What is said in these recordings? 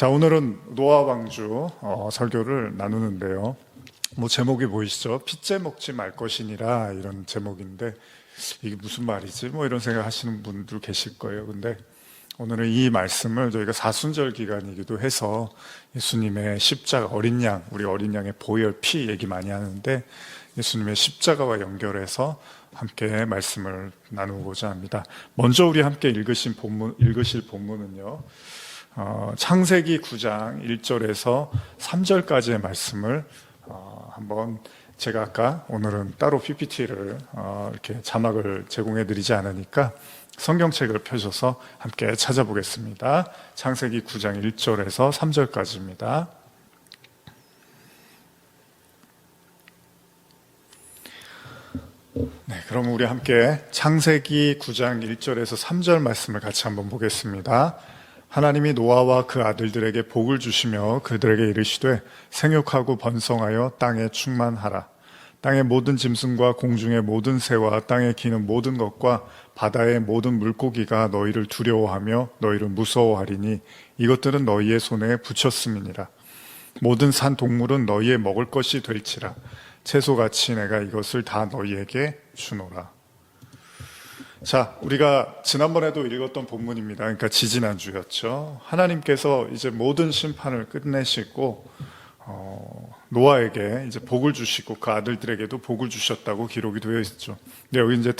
자, 오늘은 노아 방주 설교를 나누는데요. 제목이 보이시죠? 핏째 먹지 말 것이니라, 이런 제목인데 이게 무슨 말이지? 이런 생각 하시는 분들 계실 거예요. 근데 오늘은 이 말씀을 저희가 사순절 기간이기도 해서 예수님의 십자가, 어린 양, 우리 어린 양의 보혈 피 얘기 많이 하는데 예수님의 십자가와 연결해서 함께 말씀을 나누고자 합니다. 먼저 우리 함께 읽으실 본문은요, 창세기 9장 1절에서 3절까지의 말씀을 한번 제가 아까 오늘은 따로 PPT를 이렇게 자막을 제공해 드리지 않으니까 성경책을 펴셔서 함께 찾아보겠습니다. 창세기 9장 1절에서 3절까지입니다. 네, 그럼 우리 함께 창세기 9장 1절에서 3절 말씀을 같이 한번 보겠습니다. 하나님이 노아와 그 아들들에게 복을 주시며 그들에게 이르시되 생육하고 번성하여 땅에 충만하라. 땅의 모든 짐승과 공중의 모든 새와 땅에 기는 모든 것과 바다의 모든 물고기가 너희를 두려워하며 너희를 무서워하리니 이것들은 너희의 손에 붙였음이니라. 모든 산 동물은 너희의 먹을 것이 될지라. 채소같이 내가 이것을 다 너희에게 주노라. 자, 우리가 지난번에도 읽었던 본문입니다. 그러니까 지지난주였죠. 하나님께서 이제 모든 심판을 끝내시고 노아에게 이제 복을 주시고 그 아들들에게도 복을 주셨다고 기록이 되어 있죠. 근데 여기 이제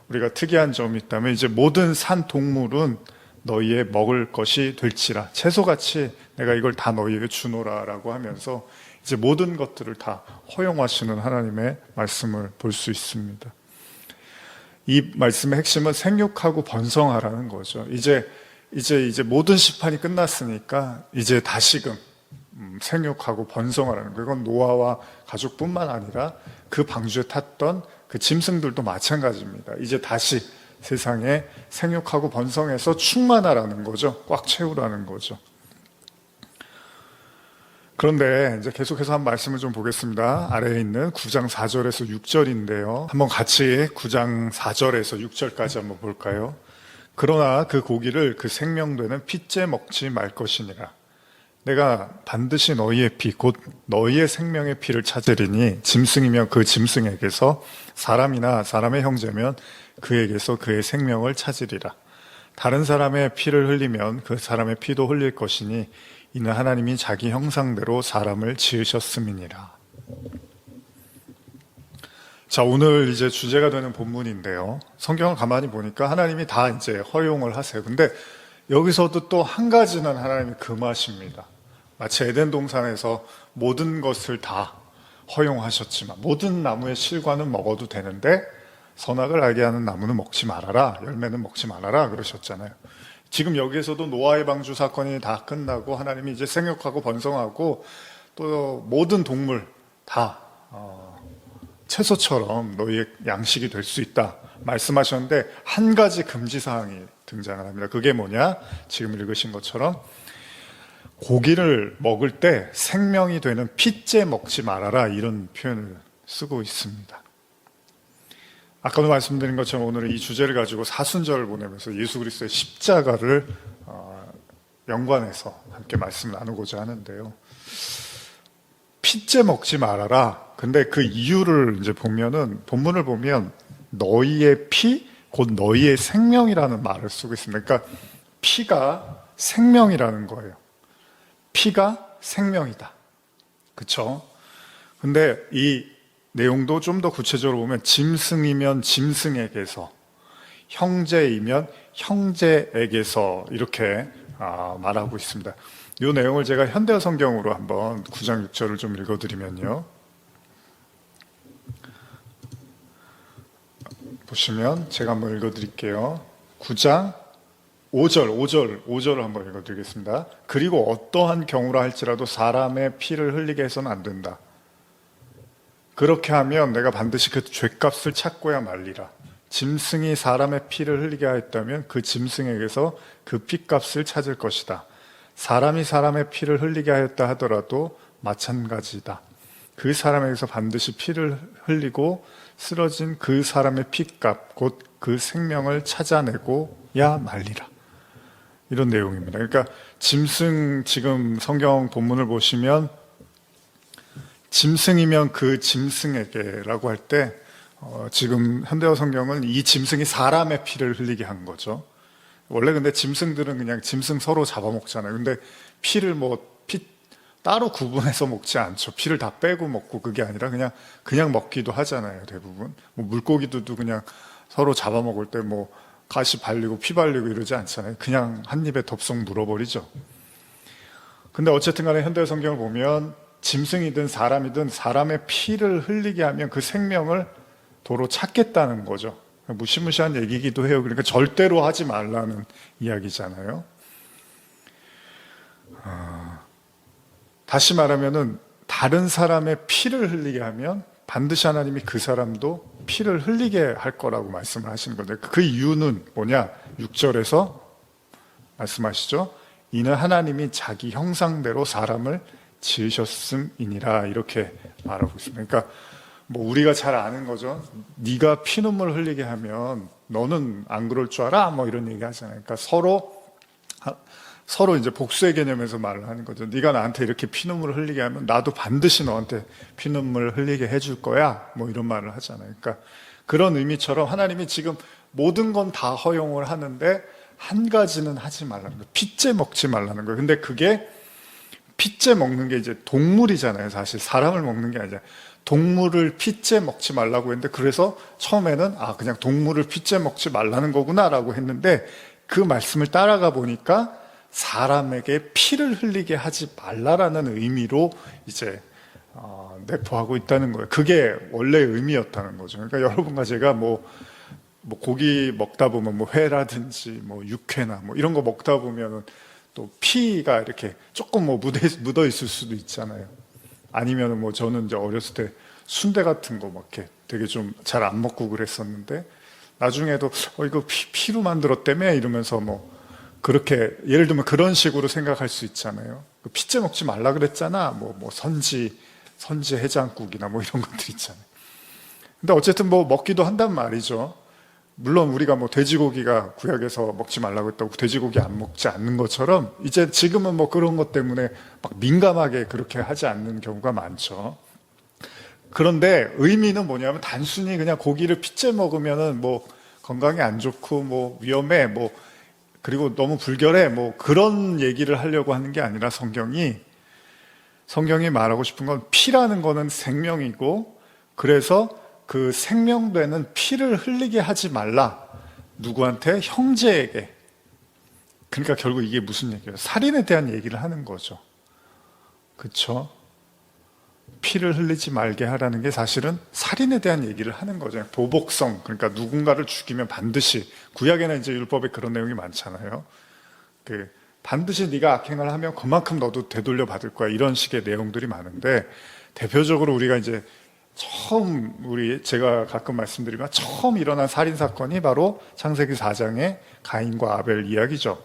우리가 특이한 점이 있다면 이제 모든 산 동물은 너희의 먹을 것이 될지라. 채소같이 내가 이걸 다 너희에게 주노라라고 하면서 이제 모든 것들을 다 허용하시는 하나님의 말씀을 볼 수 있습니다. 이 말씀의 핵심은 생육하고 번성하라는 거죠. 이제 모든 심판이 끝났으니까 이제 다시금 생육하고 번성하라는 거예요. 이건 노아와 가족뿐만 아니라 그 방주에 탔던 그 짐승들도 마찬가지입니다. 이제 다시 세상에 생육하고 번성해서 충만하라는 거죠. 꽉 채우라는 거죠. 그런데 이제 계속해서 한 말씀을 좀 보겠습니다. 아래에 있는 9장 4절에서 6절인데요. 한번 같이 9장 4절에서 6절까지 한번 볼까요? 그러나 그 고기를 그 생명되는 핏째 먹지 말 것이니라. 내가 반드시 너희의 피, 곧 너희의 생명의 피를 찾으리니 짐승이면 그 짐승에게서 사람이나 사람의 형제면 그에게서 그의 생명을 찾으리라. 다른 사람의 피를 흘리면 그 사람의 피도 흘릴 것이니 이는 하나님이 자기 형상대로 사람을 지으셨음이니라. 자, 오늘 이제 주제가 되는 본문인데요. 성경을 가만히 보니까 하나님이 다 이제 허용을 하세요. 근데 여기서도 또 한 가지는 하나님이 금하십니다. 마치 에덴 동산에서 모든 것을 다 허용하셨지만 모든 나무의 실과는 먹어도 되는데 선악을 알게 하는 나무는 먹지 말아라, 열매는 먹지 말아라 그러셨잖아요. 지금 여기에서도 노아의 방주 사건이 다 끝나고 하나님이 이제 생육하고 번성하고 또 모든 동물 다 채소처럼 너희의 양식이 될 수 있다 말씀하셨는데 한 가지 금지사항이 등장을 합니다. 그게 뭐냐? 지금 읽으신 것처럼 고기를 먹을 때 생명이 되는 핏째 먹지 말아라, 이런 표현을 쓰고 있습니다. 아까도 말씀드린 것처럼 오늘은 이 주제를 가지고 사순절을 보내면서 예수 그리스도의 십자가를 연관해서 함께 말씀을 나누고자 하는데요. 핏째 먹지 말아라. 근데 그 이유를 이제 보면은 본문을 보면 너희의 피, 곧 너희의 생명이라는 말을 쓰고 있습니다. 그러니까 피가 생명이라는 거예요. 피가 생명이다. 그렇죠? 근데 이 내용도 좀 더 구체적으로 보면 짐승이면 짐승에게서, 형제이면 형제에게서 이렇게 말하고 있습니다. 이 내용을 제가 현대어 성경으로 한번 9장 6절을 좀 읽어드리면요. 보시면 제가 한번 읽어드릴게요. 9장 5절을 한번 읽어드리겠습니다. 그리고 어떠한 경우라 할지라도 사람의 피를 흘리게 해서는 안 된다. 그렇게 하면 내가 반드시 그 죗값을 찾고야 말리라. 짐승이 사람의 피를 흘리게 하였다면 그 짐승에게서 그 피값을 찾을 것이다. 사람이 사람의 피를 흘리게 하였다 하더라도 마찬가지다. 그 사람에게서 반드시 피를 흘리고 쓰러진 그 사람의 피값, 곧 그 생명을 찾아내고야 말리라. 이런 내용입니다. 그러니까 짐승, 지금 성경 본문을 보시면 짐승이면 그 짐승에게라고 할 때 지금 현대어 성경은 이 짐승이 사람의 피를 흘리게 한 거죠. 원래 근데 짐승들은 그냥 짐승 서로 잡아먹잖아요. 근데 피를 피 따로 구분해서 먹지 않죠. 피를 다 빼고 먹고 그게 아니라 그냥 먹기도 하잖아요. 대부분 물고기들도 그냥 서로 잡아먹을 때 가시 발리고 피 발리고 이러지 않잖아요. 그냥 한 입에 덥석 물어버리죠. 근데 어쨌든 간에 현대 성경을 보면 짐승이든 사람이든 사람의 피를 흘리게 하면 그 생명을 도로 찾겠다는 거죠. 무시무시한 얘기이기도 해요. 그러니까 절대로 하지 말라는 이야기잖아요. 다시 말하면은 다른 사람의 피를 흘리게 하면 반드시 하나님이 그 사람도 피를 흘리게 할 거라고 말씀을 하시는 건데, 그 이유는 뭐냐? 6절에서 말씀하시죠. 이는 하나님이 자기 형상대로 사람을 지으셨음이니라, 이렇게 말하고 있습니다. 그러니까 우리가 잘 아는 거죠. 네가 피눈물 흘리게 하면 너는 안 그럴 줄 알아? 이런 얘기 하잖아요. 그러니까 서로 이제 복수의 개념에서 말을 하는 거죠. 네가 나한테 이렇게 피눈물을 흘리게 하면 나도 반드시 너한테 피눈물을 흘리게 해줄 거야. 이런 말을 하잖아요. 그러니까 그런 의미처럼 하나님이 지금 모든 건 다 허용을 하는데 한 가지는 하지 말라는 거예요. 핏째 먹지 말라는 거예요. 근데 그게 핏째 먹는 게 이제 동물이잖아요. 사실 사람을 먹는 게 아니라 동물을 핏째 먹지 말라고 했는데, 그래서 처음에는 그냥 동물을 핏째 먹지 말라는 거구나라고 했는데, 그 말씀을 따라가 보니까 사람에게 피를 흘리게 하지 말라라는 의미로 이제 내포하고 있다는 거예요. 그게 원래의 의미였다는 거죠. 그러니까 여러분과 제가 고기 먹다 보면 회라든지 육회나 이런 거 먹다 보면은 또 피가 이렇게 조금 묻어 있을 수도 있잖아요. 아니면은 저는 이제 어렸을 때 순대 같은 거 이렇게 되게 좀 잘 안 먹고 그랬었는데, 나중에도 이거 피로 만들었다며 이러면서 그렇게 예를 들면 그런 식으로 생각할 수 있잖아요. 피째 먹지 말라 그랬잖아. 선지 해장국이나 이런 것들 있잖아요. 근데 어쨌든 먹기도 한단 말이죠. 물론 우리가 돼지고기가 구약에서 먹지 말라고 했다고 돼지고기 안 먹지 않는 것처럼, 이제 지금은 그런 것 때문에 민감하게 그렇게 하지 않는 경우가 많죠. 그런데 의미는 뭐냐면 단순히 그냥 고기를 핏째 먹으면은 건강에 안 좋고 위험해 그리고 너무 불결해 그런 얘기를 하려고 하는 게 아니라, 성경이 말하고 싶은 건 피라는 거는 생명이고, 그래서 그 생명되는 피를 흘리게 하지 말라. 누구한테? 형제에게. 그러니까 결국 이게 무슨 얘기예요? 살인에 대한 얘기를 하는 거죠. 그렇죠? 피를 흘리지 말게 하라는 게 사실은 살인에 대한 얘기를 하는 거죠. 도복성, 그러니까 누군가를 죽이면 반드시, 구약에는 이제 율법에 그런 내용이 많잖아요. 반드시 네가 악행을 하면 그만큼 너도 되돌려 받을 거야, 이런 식의 내용들이 많은데, 대표적으로 우리가 이제 제가 가끔 말씀드리면 처음 일어난 살인 사건이 바로 창세기 4장의 가인과 아벨 이야기죠.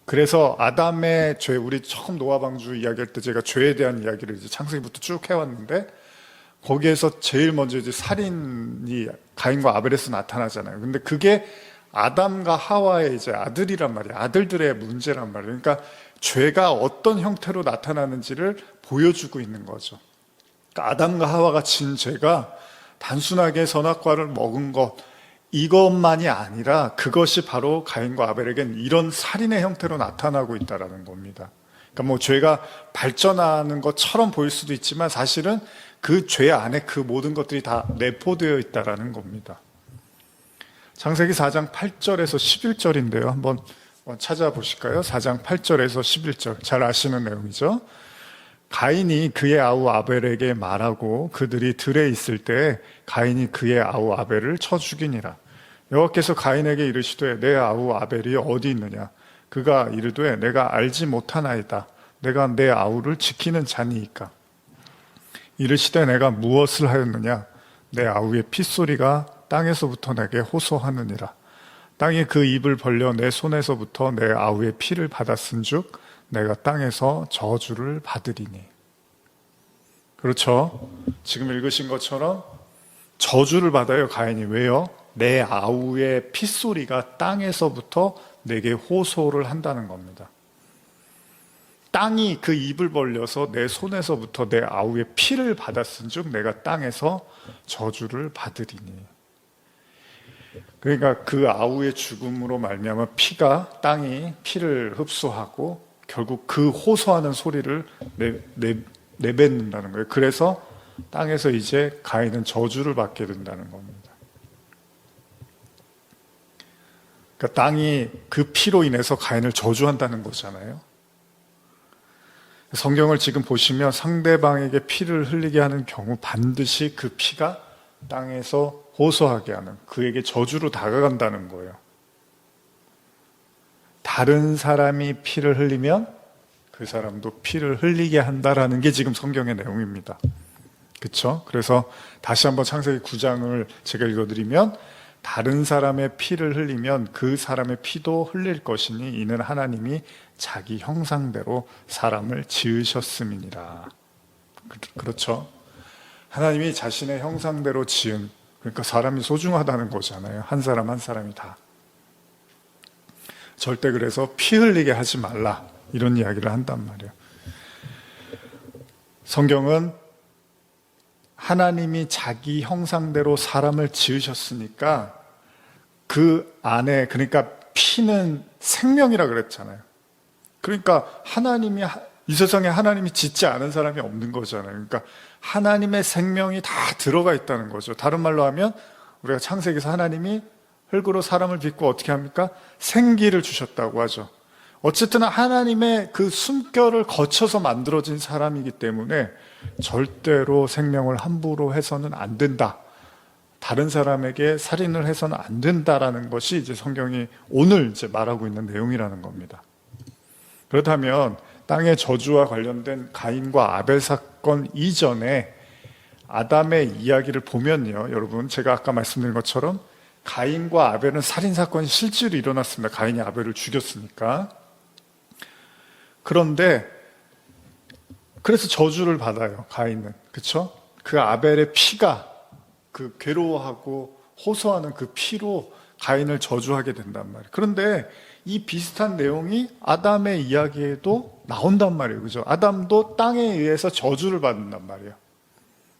그래서 아담의 죄, 우리 처음 노아 방주 이야기할 때 제가 죄에 대한 이야기를 이제 창세기부터 쭉 해왔는데, 거기에서 제일 먼저 이제 살인이 가인과 아벨에서 나타나잖아요. 근데 그게 아담과 하와의 이제 아들이란 말이에요. 아들들의 문제란 말이에요. 그러니까 죄가 어떤 형태로 나타나는지를 보여주고 있는 거죠. 그러니까 아담과 하와가 진 죄가 단순하게 선악과를 먹은 것, 이것만이 아니라 그것이 바로 가인과 아벨에겐 이런 살인의 형태로 나타나고 있다는 겁니다. 그러니까 죄가 발전하는 것처럼 보일 수도 있지만 사실은 그 죄 안에 그 모든 것들이 다 내포되어 있다는 겁니다. 창세기 4장 8절에서 11절인데요. 한번 찾아보실까요? 4장 8절에서 11절. 잘 아시는 내용이죠. 가인이 그의 아우 아벨에게 말하고 그들이 들에 있을 때 가인이 그의 아우 아벨을 쳐 죽이니라. 여호와께서 가인에게 이르시되 내 아우 아벨이 어디 있느냐? 그가 이르되 내가 알지 못하나이다. 내가 내 아우를 지키는 자니이까. 이르시되 내가 무엇을 하였느냐? 내 아우의 핏소리가 땅에서부터 내게 호소하느니라. 땅이 그 입을 벌려 내 손에서부터 내 아우의 피를 받았은즉 내가 땅에서 저주를 받으리니. 그렇죠? 지금 읽으신 것처럼 저주를 받아요, 가인이. 왜요? 내 아우의 핏소리가 땅에서부터 내게 호소를 한다는 겁니다. 땅이 그 입을 벌려서 내 손에서부터 내 아우의 피를 받았은즉 내가 땅에서 저주를 받으리니. 그러니까 그 아우의 죽음으로 말미암아 피가 땅이 피를 흡수하고 결국 그 호소하는 소리를 내뱉는다는 거예요. 그래서 땅에서 이제 가인은 저주를 받게 된다는 겁니다. 그러니까 땅이 그 피로 인해서 가인을 저주한다는 거잖아요. 성경을 지금 보시면 상대방에게 피를 흘리게 하는 경우 반드시 그 피가 땅에서 호소하게 하는, 그에게 저주로 다가간다는 거예요. 다른 사람이 피를 흘리면 그 사람도 피를 흘리게 한다라는 게 지금 성경의 내용입니다. 그렇죠? 그래서 다시 한번 창세기 9장을 제가 읽어드리면, 다른 사람의 피를 흘리면 그 사람의 피도 흘릴 것이니 이는 하나님이 자기 형상대로 사람을 지으셨음이니라. 그렇죠? 하나님이 자신의 형상대로 지은, 그러니까 사람이 소중하다는 거잖아요. 한 사람 한 사람이 다. 절대 그래서 피 흘리게 하지 말라, 이런 이야기를 한단 말이에요. 성경은 하나님이 자기 형상대로 사람을 지으셨으니까 그 안에, 그러니까 피는 생명이라 그랬잖아요. 그러니까 하나님이, 이 세상에 하나님이 짓지 않은 사람이 없는 거잖아요. 그러니까 하나님의 생명이 다 들어가 있다는 거죠. 다른 말로 하면 우리가 창세기에서 하나님이 흙으로 사람을 빚고 어떻게 합니까? 생기를 주셨다고 하죠. 어쨌든 하나님의 그 숨결을 거쳐서 만들어진 사람이기 때문에 절대로 생명을 함부로 해서는 안 된다. 다른 사람에게 살인을 해서는 안 된다라는 것이 이제 성경이 오늘 이제 말하고 있는 내용이라는 겁니다. 그렇다면 땅의 저주와 관련된 가인과 아벨 사건 이전에 아담의 이야기를 보면요, 여러분, 제가 아까 말씀드린 것처럼 가인과 아벨은 살인 사건이 실제로 일어났습니다. 가인이 아벨을 죽였으니까. 그런데 그래서 저주를 받아요, 가인은. 그렇죠? 그 아벨의 피가, 그 괴로워하고 호소하는 그 피로 가인을 저주하게 된단 말이에요. 그런데 이 비슷한 내용이 아담의 이야기에도 나온단 말이에요. 그죠? 아담도 땅에 의해서 저주를 받는단 말이에요.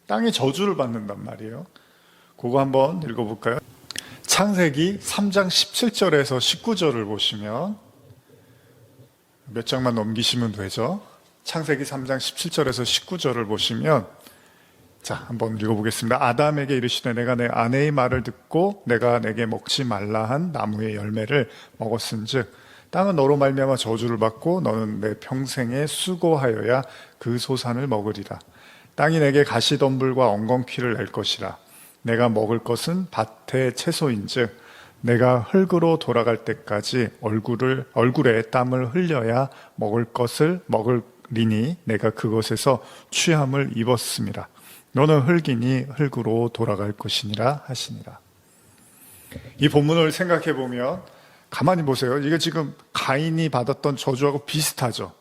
땅에 저주를 받는단 말이에요. 그거 한번 읽어볼까요? 창세기 3장 17절에서 19절을 보시면, 몇 장만 넘기시면 되죠. 창세기 3장 17절에서 19절을 보시면, 자, 한번 읽어보겠습니다. 아담에게 이르시되 내가 내 아내의 말을 듣고 내가 내게 먹지 말라 한 나무의 열매를 먹었은즉 땅은 너로 말미암아 저주를 받고 너는 내 평생에 수고하여야 그 소산을 먹으리라. 땅이 내게 가시덤불과 엉겅퀴를 낼 것이라. 내가 먹을 것은 밭의 채소인즉 내가 흙으로 돌아갈 때까지 얼굴에 땀을 흘려야 먹을 것을 먹으리니 내가 그것에서 취함을 입었음이라. 너는 흙이니 흙으로 돌아갈 것이니라 하시니라. 이 본문을 생각해 보면, 가만히 보세요. 이게 지금 가인이 받았던 저주하고 비슷하죠.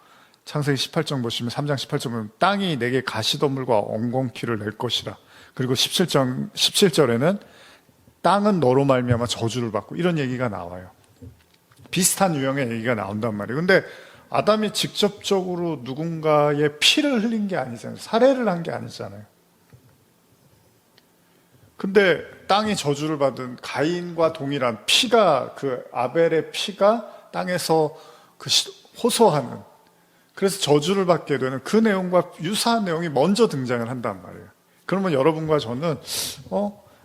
창세기 18장 보시면, 3장 18절 보면 땅이 내게 가시덤불과 엉겅퀴를 낼 것이라. 그리고 17절에는 땅은 너로 말미암아 저주를 받고, 이런 얘기가 나와요. 비슷한 유형의 얘기가 나온단 말이에요. 근데 아담이 직접적으로 누군가의 피를 흘린 게 아니잖아요. 살해를 한 게 아니잖아요. 근데 땅이 저주를 받은 가인과 동일한 피가, 그 아벨의 피가 땅에서 그 호소하는, 그래서 저주를 받게 되는 그 내용과 유사한 내용이 먼저 등장을 한단 말이에요. 그러면 여러분과 저는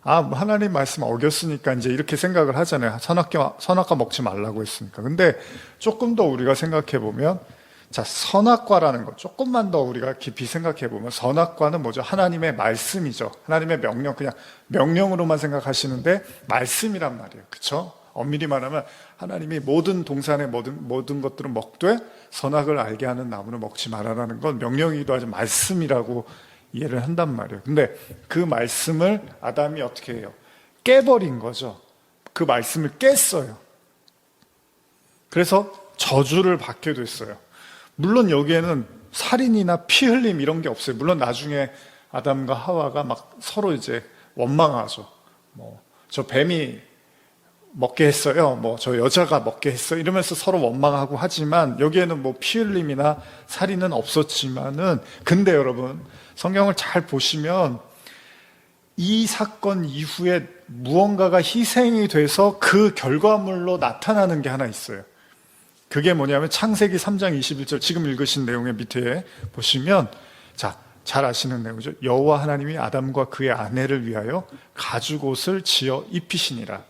하나님 말씀 어겼으니까 이제 이렇게 생각을 하잖아요. 선악과 먹지 말라고 했으니까. 근데 조금 더 우리가 생각해 보면, 자, 선악과라는 것 조금만 더 우리가 깊이 생각해 보면, 선악과는 뭐죠? 하나님의 말씀이죠. 하나님의 명령, 그냥 명령으로만 생각하시는데 말씀이란 말이에요. 그렇죠? 엄밀히 말하면 하나님이 모든 동산의 모든 것들은 먹되 선악을 알게 하는 나무는 먹지 말아라는 건 명령이기도 하지만 말씀이라고 이해를 한단 말이에요. 근데 그 말씀을 아담이 어떻게 해요? 깨버린 거죠. 그 말씀을 깼어요. 그래서 저주를 받게 됐어요. 물론 여기에는 살인이나 피 흘림 이런 게 없어요. 물론 나중에 아담과 하와가 막 서로 이제 원망하죠. 저 뱀이 먹게 했어요. 뭐 저 여자가 먹게 했어. 이러면서 서로 원망하고 하지만 여기에는 뭐 피 흘림이나 살인은 없었지만은 근데 여러분 성경을 잘 보시면 이 사건 이후에 무언가가 희생이 돼서 그 결과물로 나타나는 게 하나 있어요. 그게 뭐냐면 창세기 3장 21절 지금 읽으신 내용의 밑에 보시면 자, 잘 아시는 내용이죠. 여호와 하나님이 아담과 그의 아내를 위하여 가죽옷을 지어 입히시니라.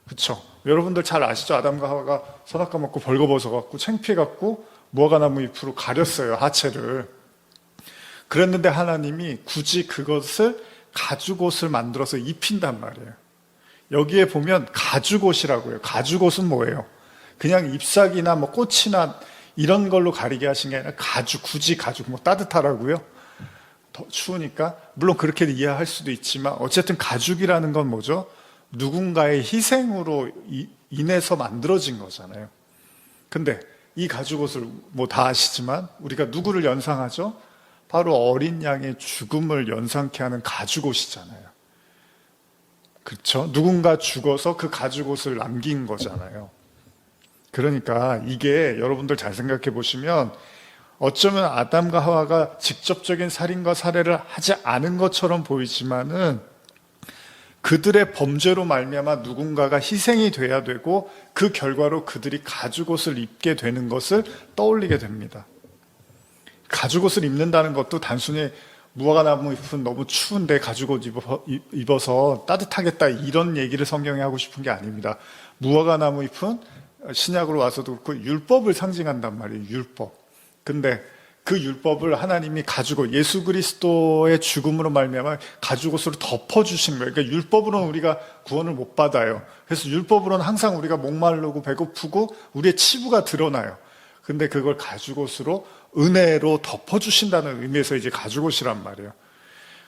그렇죠? 여러분들 잘 아시죠? 아담과 하와가 선악과 먹고 벌거벗어갖고 창피해갖고 무화과나무 잎으로 가렸어요. 하체를. 그랬는데 하나님이 굳이 그것을 가죽옷을 만들어서 입힌단 말이에요. 여기에 보면 가죽옷이라고 해요. 가죽옷은 뭐예요? 그냥 잎사귀나 뭐 꽃이나 이런 걸로 가리게 하신 게 아니라 가죽, 굳이 가죽, 뭐 따뜻하라고요? 더 추우니까? 물론 그렇게 이해할 수도 있지만 어쨌든 가죽이라는 건 뭐죠? 누군가의 희생으로 인해서 만들어진 거잖아요. 근데 이 가죽옷을 뭐 다 아시지만 우리가 누구를 연상하죠? 바로 어린 양의 죽음을 연상케 하는 가죽옷이잖아요. 그렇죠? 누군가 죽어서 그 가죽옷을 남긴 거잖아요. 그러니까 이게 여러분들 잘 생각해 보시면 어쩌면 아담과 하와가 직접적인 살인과 살해를 하지 않은 것처럼 보이지만은 그들의 범죄로 말미암아 누군가가 희생이 돼야 되고 그 결과로 그들이 가죽옷을 입게 되는 것을 떠올리게 됩니다. 가죽옷을 입는다는 것도 단순히 무화과나무 잎은 너무 추운데 가죽옷 입어서 따뜻하겠다 이런 얘기를 성경에 하고 싶은 게 아닙니다. 무화과나무 잎은 신약으로 와서도 그 율법을 상징한단 말이에요. 율법. 근데 그 율법을 하나님이 가죽옷, 예수 그리스도의 죽음으로 말미암아 가죽옷으로 덮어주신 거예요. 그러니까 율법으로는 우리가 구원을 못 받아요. 그래서 율법으로는 항상 우리가 목마르고 배고프고 우리의 치부가 드러나요. 근데 그걸 가죽옷으로 은혜로 덮어주신다는 의미에서 이제 가죽옷이란 말이에요.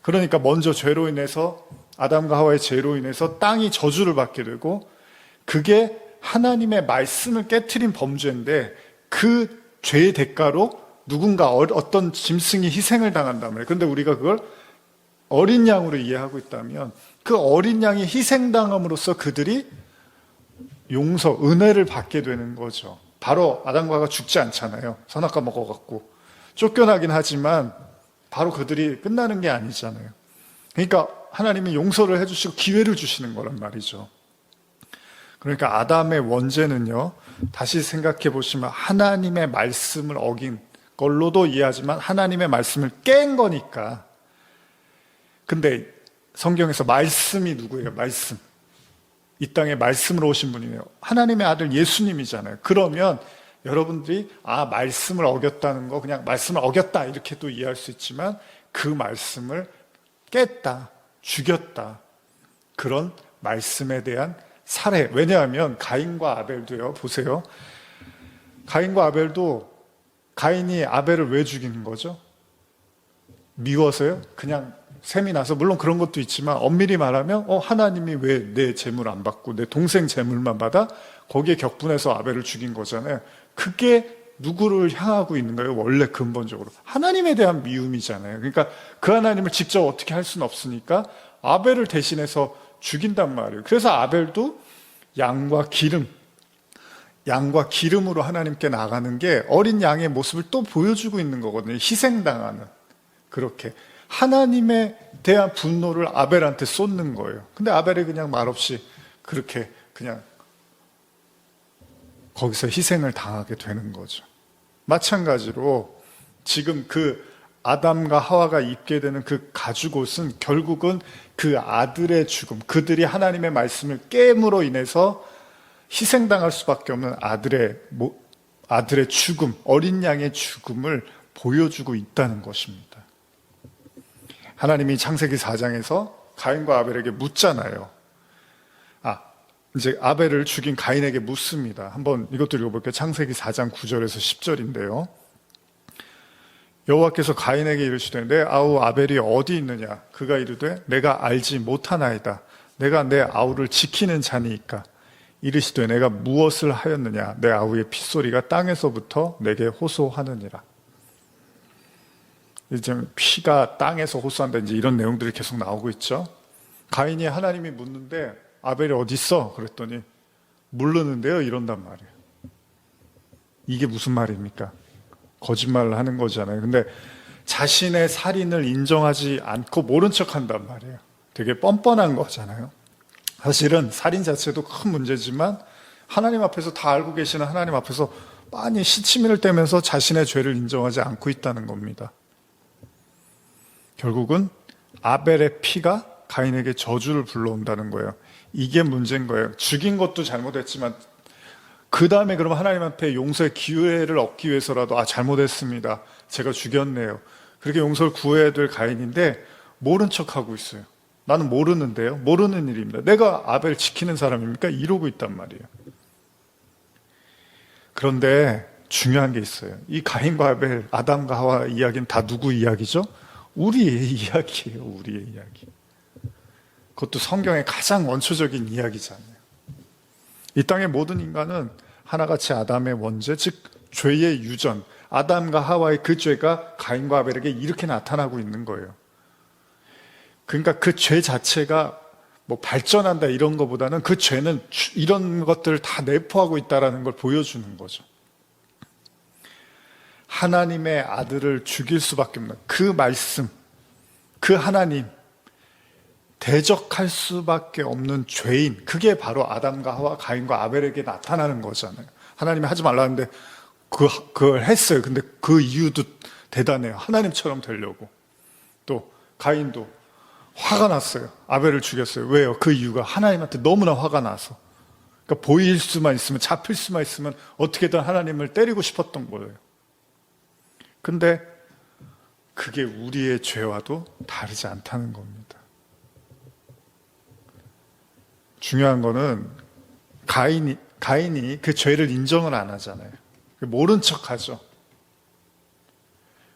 그러니까 먼저 죄로 인해서 아담과 하와의 죄로 인해서 땅이 저주를 받게 되고 그게 하나님의 말씀을 깨트린 범죄인데 그 죄의 대가로 누군가 어떤 짐승이 희생을 당한단 말이에요. 그런데 우리가 그걸 어린 양으로 이해하고 있다면 그 어린 양이 희생당함으로써 그들이 용서, 은혜를 받게 되는 거죠. 바로 아담과 하와가 죽지 않잖아요. 선악과 먹어갖고. 쫓겨나긴 하지만 바로 그들이 끝나는 게 아니잖아요. 그러니까 하나님이 용서를 해주시고 기회를 주시는 거란 말이죠. 그러니까 아담의 원죄는요, 다시 생각해 보시면 하나님의 말씀을 어긴 걸로도 이해하지만 하나님의 말씀을 깬 거니까. 근데 성경에서 말씀이 누구예요? 말씀. 이 땅에 말씀으로 오신 분이에요. 하나님의 아들 예수님이잖아요. 그러면 여러분들이 말씀을 어겼다는 거 그냥 말씀을 어겼다 이렇게도 이해할 수 있지만 그 말씀을 깼다, 죽였다. 그런 말씀에 대한 살해. 왜냐하면 가인과 아벨도요. 보세요. 가인과 아벨도 가인이 아벨을 왜 죽이는 거죠? 미워서요? 그냥 셈이 나서. 물론 그런 것도 있지만 엄밀히 말하면 하나님이 왜 내 재물 안 받고 내 동생 재물만 받아? 거기에 격분해서 아벨을 죽인 거잖아요. 그게 누구를 향하고 있는 거예요? 원래 근본적으로 하나님에 대한 미움이잖아요. 그러니까 그 하나님을 직접 어떻게 할 수는 없으니까 아벨을 대신해서 죽인단 말이에요. 그래서 아벨도 양과 기름으로 하나님께 나가는 게 어린 양의 모습을 또 보여주고 있는 거거든요. 희생당하는. 그렇게 하나님에 대한 분노를 아벨한테 쏟는 거예요. 근데 아벨이 그냥 말없이 그렇게 그냥 거기서 희생을 당하게 되는 거죠. 마찬가지로 지금 그 아담과 하와가 입게 되는 그 가죽옷은 결국은 그 아들의 죽음, 그들이 하나님의 말씀을 깨므로 인해서 희생당할 수밖에 없는 아들의 죽음, 어린 양의 죽음을 보여주고 있다는 것입니다. 하나님이 창세기 4장에서 가인과 아벨에게 묻잖아요. 이제 아벨을 죽인 가인에게 묻습니다. 한번 이것도 읽어볼게요. 창세기 4장 9절에서 10절인데요. 여호와께서 가인에게 이르시되 내 아우 아벨이 어디 있느냐? 그가 이르되 내가 알지 못하나이다. 내가 내 아우를 지키는 자니이까. 이르시되 내가 무엇을 하였느냐? 내 아우의 핏소리가 땅에서부터 내게 호소하느니라. 이제 피가 땅에서 호소한다, 이제 이런 내용들이 계속 나오고 있죠. 가인이 하나님이 묻는데 아벨이 어디 있어? 그랬더니 모르는데요, 이런단 말이에요. 이게 무슨 말입니까? 거짓말을 하는 거잖아요. 근데 자신의 살인을 인정하지 않고 모른 척 한단 말이에요. 되게 뻔뻔한 거잖아요. 사실은 살인 자체도 큰 문제지만 하나님 앞에서 다 알고 계시는 하나님 앞에서 빤히 시치미를 떼면서 자신의 죄를 인정하지 않고 있다는 겁니다. 결국은 아벨의 피가 가인에게 저주를 불러온다는 거예요. 이게 문제인 거예요. 죽인 것도 잘못했지만 그 다음에 그럼 하나님 앞에 용서의 기회를 얻기 위해서라도 잘못했습니다. 제가 죽였네요. 그렇게 용서를 구해야 될 가인인데 모른 척하고 있어요. 나는 모르는데요. 모르는 일입니다. 내가 아벨 지키는 사람입니까? 이러고 있단 말이에요. 그런데 중요한 게 있어요. 이 가인과 아벨, 아담과 하와 이야기는 다 누구 이야기죠? 우리의 이야기예요. 우리의 이야기. 그것도 성경의 가장 원초적인 이야기잖아요. 이 땅의 모든 인간은 하나같이 아담의 원죄, 즉 죄의 유전, 아담과 하와의 그 죄가 가인과 아벨에게 이렇게 나타나고 있는 거예요. 그러니까 그 죄 자체가 뭐 발전한다 이런 것보다는 그 죄는 이런 것들을 다 내포하고 있다는 걸 보여주는 거죠. 하나님의 아들을 죽일 수밖에 없는 그 말씀, 그 하나님, 대적할 수밖에 없는 죄인, 그게 바로 아담과 하와, 가인과 아벨에게 나타나는 거잖아요. 하나님이 하지 말라는데 그걸 했어요. 근데 그 이유도 대단해요. 하나님처럼 되려고. 또 가인도 화가 났어요. 아벨을 죽였어요. 왜요? 그 이유가 하나님한테 너무나 화가 나서. 그러니까 보일 수만 있으면, 잡힐 수만 있으면 어떻게든 하나님을 때리고 싶었던 거예요. 근데 그게 우리의 죄와도 다르지 않다는 겁니다. 중요한 거는 가인이 그 죄를 인정을 안 하잖아요. 모른 척 하죠.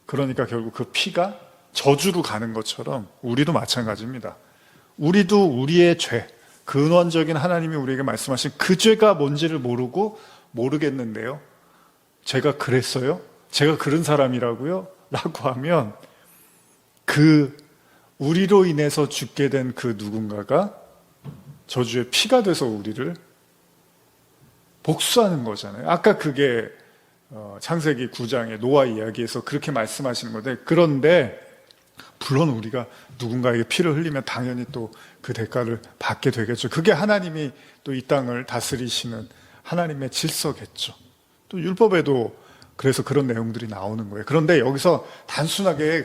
그러니까 결국 그 피가 저주로 가는 것처럼 우리도 마찬가지입니다. 우리도 우리의 죄, 근원적인 하나님이 우리에게 말씀하신 그 죄가 뭔지를 모르겠는데요. 제가 그랬어요? 제가 그런 사람이라고요? 라고 하면 우리로 인해서 죽게 된 그 누군가가 저주의 피가 돼서 우리를 복수하는 거잖아요. 아까 그게 창세기 9장의 노아 이야기에서 그렇게 말씀하시는 건데, 그런데 물론 우리가 누군가에게 피를 흘리면 당연히 또 그 대가를 받게 되겠죠. 그게 하나님이 또 이 땅을 다스리시는 하나님의 질서겠죠. 또 율법에도 그래서 그런 내용들이 나오는 거예요. 그런데 여기서 단순하게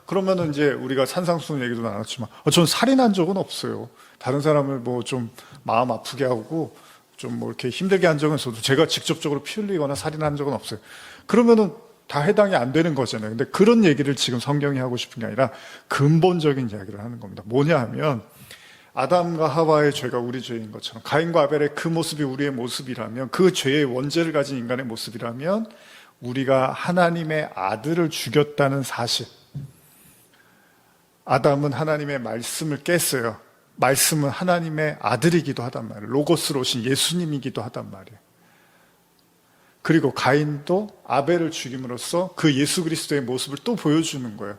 그러면은 이제 우리가 산상수훈 얘기도 나눴지만 전 살인한 적은 없어요. 다른 사람을 뭐 좀 마음 아프게 하고 좀 뭐 이렇게 힘들게 한 적은 있어도 제가 직접적으로 피 흘리거나 살인한 적은 없어요. 그러면은 다 해당이 안 되는 거잖아요. 근데 그런 얘기를 지금 성경이 하고 싶은 게 아니라 근본적인 이야기를 하는 겁니다. 뭐냐 하면 아담과 하와의 죄가 우리 죄인 것처럼 가인과 아벨의 그 모습이 우리의 모습이라면, 그 죄의 원죄를 가진 인간의 모습이라면 우리가 하나님의 아들을 죽였다는 사실, 아담은 하나님의 말씀을 깼어요. 말씀은 하나님의 아들이기도 하단 말이에요. 로고스로 오신 예수님이기도 하단 말이에요. 그리고 가인도 아벨을 죽임으로써 그 예수 그리스도의 모습을 또 보여주는 거예요.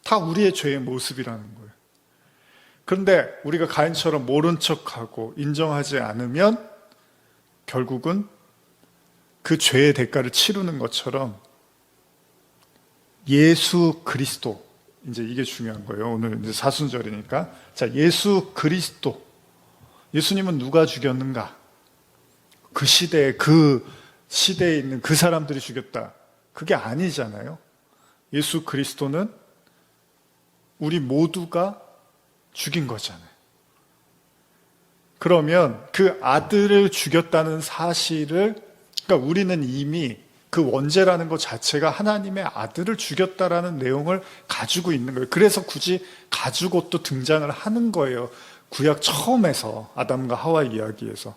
다 우리의 죄의 모습이라는 거예요. 그런데 우리가 가인처럼 모른 척하고 인정하지 않으면 결국은 그 죄의 대가를 치르는 것처럼 예수 그리스도, 이제 이게 중요한 거예요. 오늘 이제 사순절이니까. 자, 예수 그리스도. 예수님은 누가 죽였는가? 그 시대에 있는 그 사람들이 죽였다. 그게 아니잖아요. 예수 그리스도는 우리 모두가 죽인 거잖아요. 그러면 그 아들을 죽였다는 사실을, 그러니까 우리는 이미 그 원죄라는 것 자체가 하나님의 아들을 죽였다라는 내용을 가지고 있는 거예요. 그래서 굳이 가지고 또 등장을 하는 거예요. 구약 처음에서 아담과 하와 이야기에서.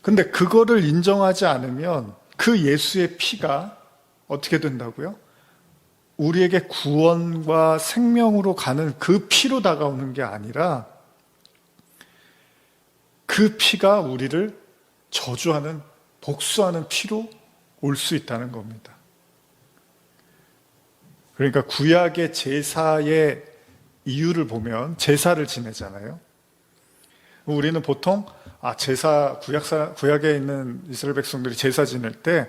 근데 그거를 인정하지 않으면 그 예수의 피가 어떻게 된다고요? 우리에게 구원과 생명으로 가는 그 피로 다가오는 게 아니라 그 피가 우리를 저주하는, 복수하는 피로 올 수 있다는 겁니다. 그러니까 구약의 제사의 이유를 보면 제사를 지내잖아요. 우리는 보통 구약에 있는 이스라엘 백성들이 제사 지낼 때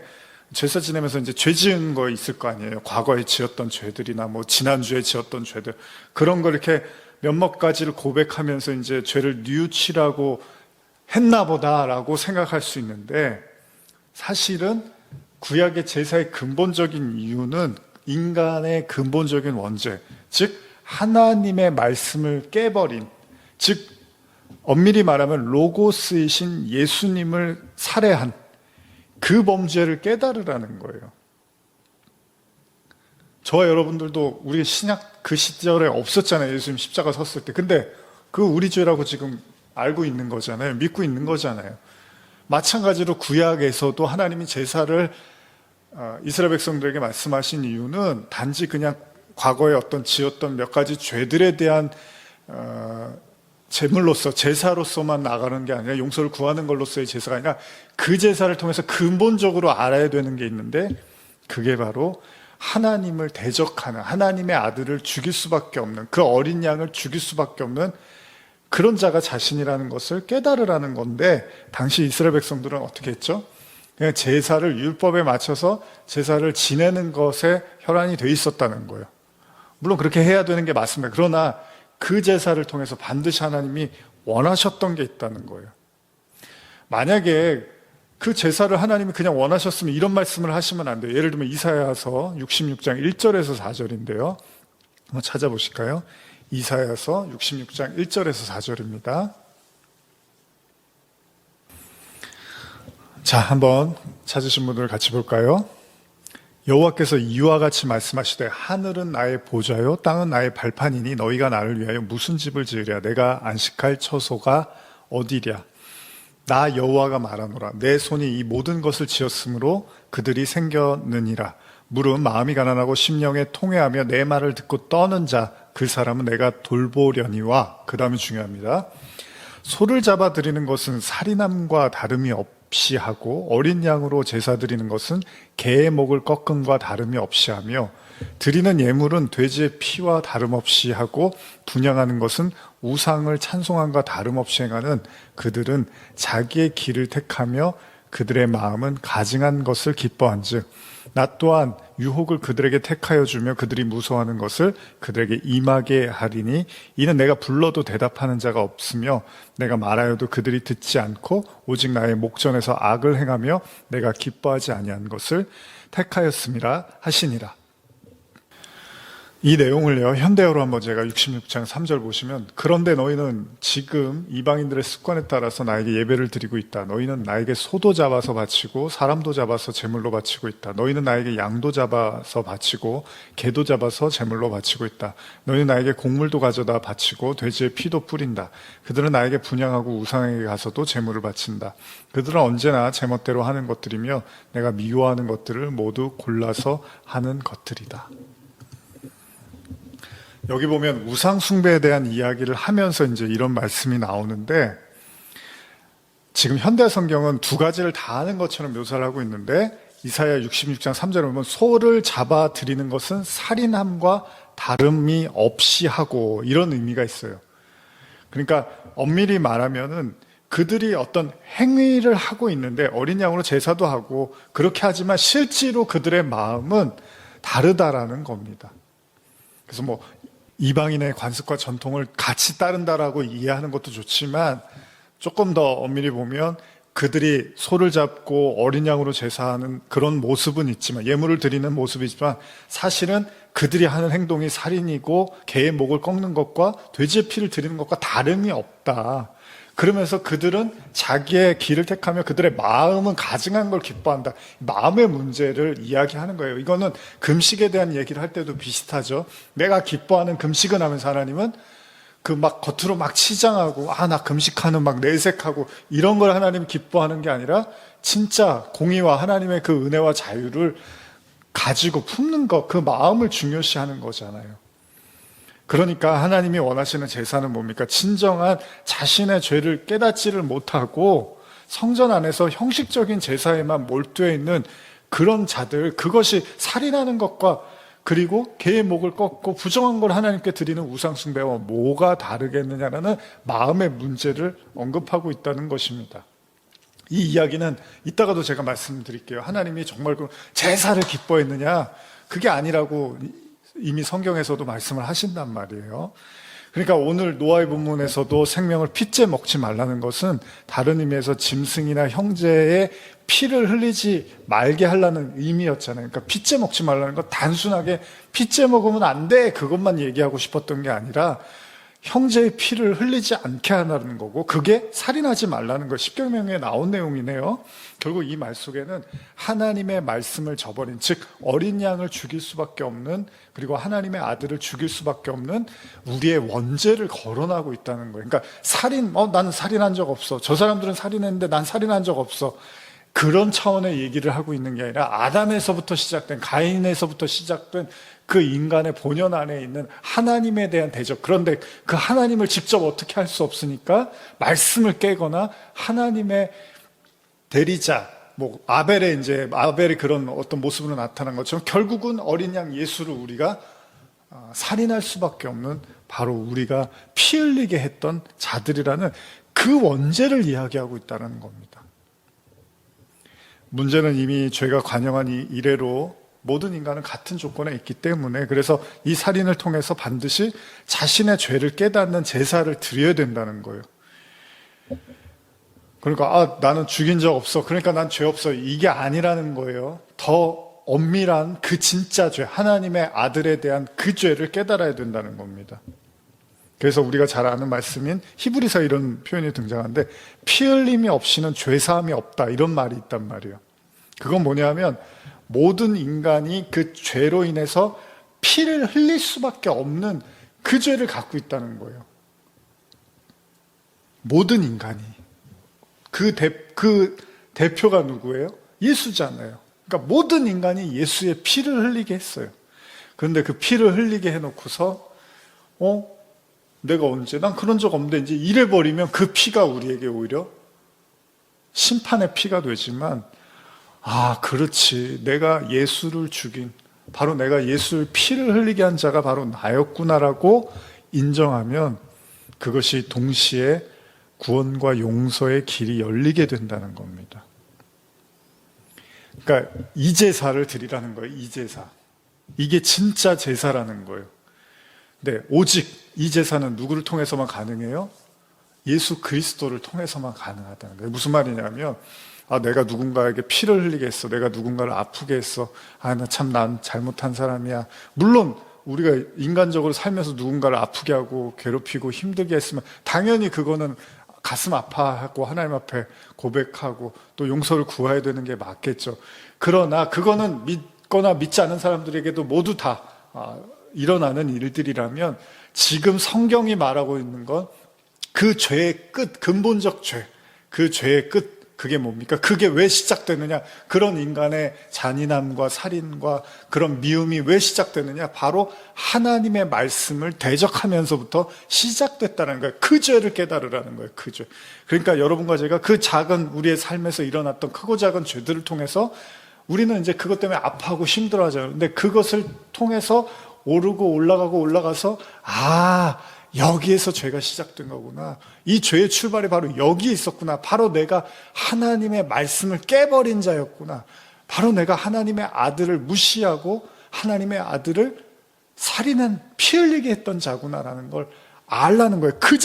제사 지내면서 이제 죄 지은 거 있을 거 아니에요. 과거에 지었던 죄들이나 뭐 지난주에 지었던 죄들, 그런 거 이렇게 몇몇 가지를 고백하면서 이제 죄를 뉘우치라고 했나 보다라고 생각할 수 있는데, 사실은 구약의 제사의 근본적인 이유는 인간의 근본적인 원죄, 즉 하나님의 말씀을 깨버린, 즉 엄밀히 말하면 로고스이신 예수님을 살해한 그 범죄를 깨달으라는 거예요. 저와 여러분들도 우리 신약 그 시절에 없었잖아요. 예수님 십자가 섰을 때. 근데 그 우리 죄라고 지금 알고 있는 거잖아요. 믿고 있는 거잖아요. 마찬가지로 구약에서도 하나님이 제사를 이스라엘 백성들에게 말씀하신 이유는 단지 그냥 과거에 어떤 지었던 몇 가지 죄들에 대한 제물로서, 제사로서만 나가는 게 아니라, 용서를 구하는 걸로서의 제사가 아니라 그 제사를 통해서 근본적으로 알아야 되는 게 있는데, 그게 바로 하나님을 대적하는, 하나님의 아들을 죽일 수밖에 없는, 그 어린 양을 죽일 수밖에 없는 그런 자가 자신이라는 것을 깨달으라는 건데, 당시 이스라엘 백성들은 어떻게 했죠? 그냥 제사를 율법에 맞춰서 제사를 지내는 것에 혈안이 돼 있었다는 거예요. 물론 그렇게 해야 되는 게 맞습니다. 그러나 그 제사를 통해서 반드시 하나님이 원하셨던 게 있다는 거예요. 만약에 그 제사를 하나님이 그냥 원하셨으면 이런 말씀을 하시면 안 돼요. 예를 들면 이사야서 66장 1절에서 4절인데요. 한번 찾아보실까요? 이사야서 66장 1절에서 4절입니다. 자, 한번 찾으신 분들 같이 볼까요? 여호와께서 이와 같이 말씀하시되 하늘은 나의 보좌요 땅은 나의 발판이니 너희가 나를 위하여 무슨 집을 지으랴. 내가 안식할 처소가 어디랴. 나 여호와가 말하노라. 내 손이 이 모든 것을 지었으므로 그들이 생겼느니라. 물은 마음이 가난하고 심령에 통회하며 내 말을 듣고 떠는 자, 그 사람은 내가 돌보려니와. 그 다음이 중요합니다. 소를 잡아 드리는 것은 살인함과 다름이 없이 하고 어린 양으로 제사 드리는 것은 개의 목을 꺾음과 다름이 없이 하며, 드리는 예물은 돼지의 피와 다름없이 하고 분향하는 것은 우상을 찬송함과 다름없이 행하는 그들은 자기의 길을 택하며 그들의 마음은 가증한 것을 기뻐한즉 나 또한 유혹을 그들에게 택하여 주며 그들이 무서워하는 것을 그들에게 임하게 하리니 이는 내가 불러도 대답하는 자가 없으며 내가 말하여도 그들이 듣지 않고 오직 나의 목전에서 악을 행하며 내가 기뻐하지 아니한 것을 택하였음이라 하시니라. 이 내용을요, 현대어로 한번 제가 66장 3절 보시면, 그런데 너희는 지금 이방인들의 습관에 따라서 나에게 예배를 드리고 있다. 너희는 나에게 소도 잡아서 바치고 사람도 잡아서 제물로 바치고 있다. 너희는 나에게 양도 잡아서 바치고 개도 잡아서 제물로 바치고 있다. 너희는 나에게 곡물도 가져다 바치고 돼지의 피도 뿌린다. 그들은 나에게 분향하고 우상에게 가서도 제물을 바친다. 그들은 언제나 제멋대로 하는 것들이며 내가 미워하는 것들을 모두 골라서 하는 것들이다. 여기 보면 우상 숭배에 대한 이야기를 하면서 이제 이런 말씀이 나오는데, 지금 현대 성경은 두 가지를 다 하는 것처럼 묘사를 하고 있는데, 이사야 66장 3절에 보면 소를 잡아 드리는 것은 살인함과 다름이 없이 하고, 이런 의미가 있어요. 그러니까 엄밀히 말하면은 그들이 어떤 행위를 하고 있는데, 어린 양으로 제사도 하고 그렇게 하지만 실제로 그들의 마음은 다르다라는 겁니다. 그래서 뭐 이방인의 관습과 전통을 같이 따른다라고 이해하는 것도 좋지만, 조금 더 엄밀히 보면 그들이 소를 잡고 어린 양으로 제사하는 그런 모습은 있지만, 예물을 드리는 모습이 있지만, 사실은 그들이 하는 행동이 살인이고 개의 목을 꺾는 것과 돼지의 피를 드리는 것과 다름이 없다. 그러면서 그들은 자기의 길을 택하며 그들의 마음은 가증한 걸 기뻐한다. 마음의 문제를 이야기하는 거예요. 이거는 금식에 대한 얘기를 할 때도 비슷하죠. 내가 기뻐하는 금식은 하면서 하나님은 그 막 겉으로 막 치장하고, 나 금식하는 막 내색하고 이런 걸 하나님이 기뻐하는 게 아니라 진짜 공의와 하나님의 그 은혜와 자유를 가지고 품는 것, 그 마음을 중요시 하는 거잖아요. 그러니까 하나님이 원하시는 제사는 뭡니까? 진정한 자신의 죄를 깨닫지를 못하고 성전 안에서 형식적인 제사에만 몰두해 있는 그런 자들, 그것이 살인하는 것과 그리고 개의 목을 꺾고 부정한 걸 하나님께 드리는 우상 숭배와 뭐가 다르겠느냐라는 마음의 문제를 언급하고 있다는 것입니다. 이 이야기는 이따가도 제가 말씀드릴게요. 하나님이 정말 그 제사를 기뻐했느냐? 그게 아니라고 이미 성경에서도 말씀을 하신단 말이에요. 그러니까 오늘 노아의 본문에서도 생명을 핏째 먹지 말라는 것은 다른 의미에서 짐승이나 형제의 피를 흘리지 말게 하려는 의미였잖아요. 그러니까 핏째 먹지 말라는 건 단순하게 핏째 먹으면 안 돼, 그것만 얘기하고 싶었던 게 아니라 형제의 피를 흘리지 않게 하라는 거고, 그게 살인하지 말라는 거, 십계명에 나온 내용이네요. 결국 이 말 속에는 하나님의 말씀을 저버린, 즉 어린 양을 죽일 수밖에 없는, 그리고 하나님의 아들을 죽일 수밖에 없는 우리의 원죄를 거론하고 있다는 거예요. 그러니까 살인, 나는 살인한 적 없어, 저 사람들은 살인했는데 난 살인한 적 없어, 그런 차원의 얘기를 하고 있는 게 아니라 아담에서부터 시작된, 가인에서부터 시작된 그 인간의 본연 안에 있는 하나님에 대한 대적. 그런데 그 하나님을 직접 어떻게 할 수 없으니까 말씀을 깨거나 하나님의 대리자, 아벨의 그런 어떤 모습으로 나타난 것처럼 결국은 어린 양 예수를 우리가 살인할 수밖에 없는, 바로 우리가 피 흘리게 했던 자들이라는 그 원죄를 이야기하고 있다는 겁니다. 문제는 이미 죄가 관영한 이 이래로 모든 인간은 같은 조건에 있기 때문에, 그래서 이 살인을 통해서 반드시 자신의 죄를 깨닫는 제사를 드려야 된다는 거예요. 그러니까 나는 죽인 적 없어, 그러니까 난 죄 없어, 이게 아니라는 거예요. 더 엄밀한 그 진짜 죄, 하나님의 아들에 대한 그 죄를 깨달아야 된다는 겁니다. 그래서 우리가 잘 아는 말씀인 히브리서 이런 표현이 등장하는데, 피 흘림이 없이는 죄 사함이 없다, 이런 말이 있단 말이에요. 그건 뭐냐면 모든 인간이 그 죄로 인해서 피를 흘릴 수밖에 없는 그 죄를 갖고 있다는 거예요. 모든 인간이. 그 대표가 누구예요? 예수잖아요. 그러니까 모든 인간이 예수의 피를 흘리게 했어요. 그런데 그 피를 흘리게 해놓고서 내가 언제, 난 그런 적 없는데, 이제 이래버리면 그 피가 우리에게 오히려 심판의 피가 되지만, 그렇지, 내가 예수를 죽인, 바로 내가 예수의 피를 흘리게 한 자가 바로 나였구나라고 인정하면 그것이 동시에 구원과 용서의 길이 열리게 된다는 겁니다. 그러니까 이 제사를 드리라는 거예요. 이 제사, 이게 진짜 제사라는 거예요. 네, 오직 이 제사는 누구를 통해서만 가능해요? 예수 그리스도를 통해서만 가능하다는 거예요. 무슨 말이냐면, 내가 누군가에게 피를 흘리게 했어, 내가 누군가를 아프게 했어, 난 잘못한 사람이야. 물론 우리가 인간적으로 살면서 누군가를 아프게 하고 괴롭히고 힘들게 했으면 당연히 그거는 가슴 아파하고 하나님 앞에 고백하고 또 용서를 구해야 되는 게 맞겠죠. 그러나 그거는 믿거나 믿지 않은 사람들에게도 모두 다 일어나는 일들이라면, 지금 성경이 말하고 있는 건 그 죄의 끝, 근본적 죄, 그 죄의 끝, 그게 뭡니까? 그게 왜 시작되느냐? 그런 인간의 잔인함과 살인과 그런 미움이 왜 시작되느냐? 바로 하나님의 말씀을 대적하면서부터 시작됐다는 거예요. 그 죄를 깨달으라는 거예요. 그 죄. 그러니까 여러분과 제가 그 작은 우리의 삶에서 일어났던 크고 작은 죄들을 통해서 우리는 이제 그것 때문에 아파하고 힘들어하잖아요. 근데 그것을 통해서 오르고 올라가고 올라가서 여기에서 죄가 시작된 거구나. 이 죄의 출발이 바로 여기에 있었구나. 바로 내가 하나님의 말씀을 깨버린 자였구나. 바로 내가 하나님의 아들을 무시하고 하나님의 아들을 살인한, 피 흘리게 했던 자구나라는 걸 알라는 거예요. 그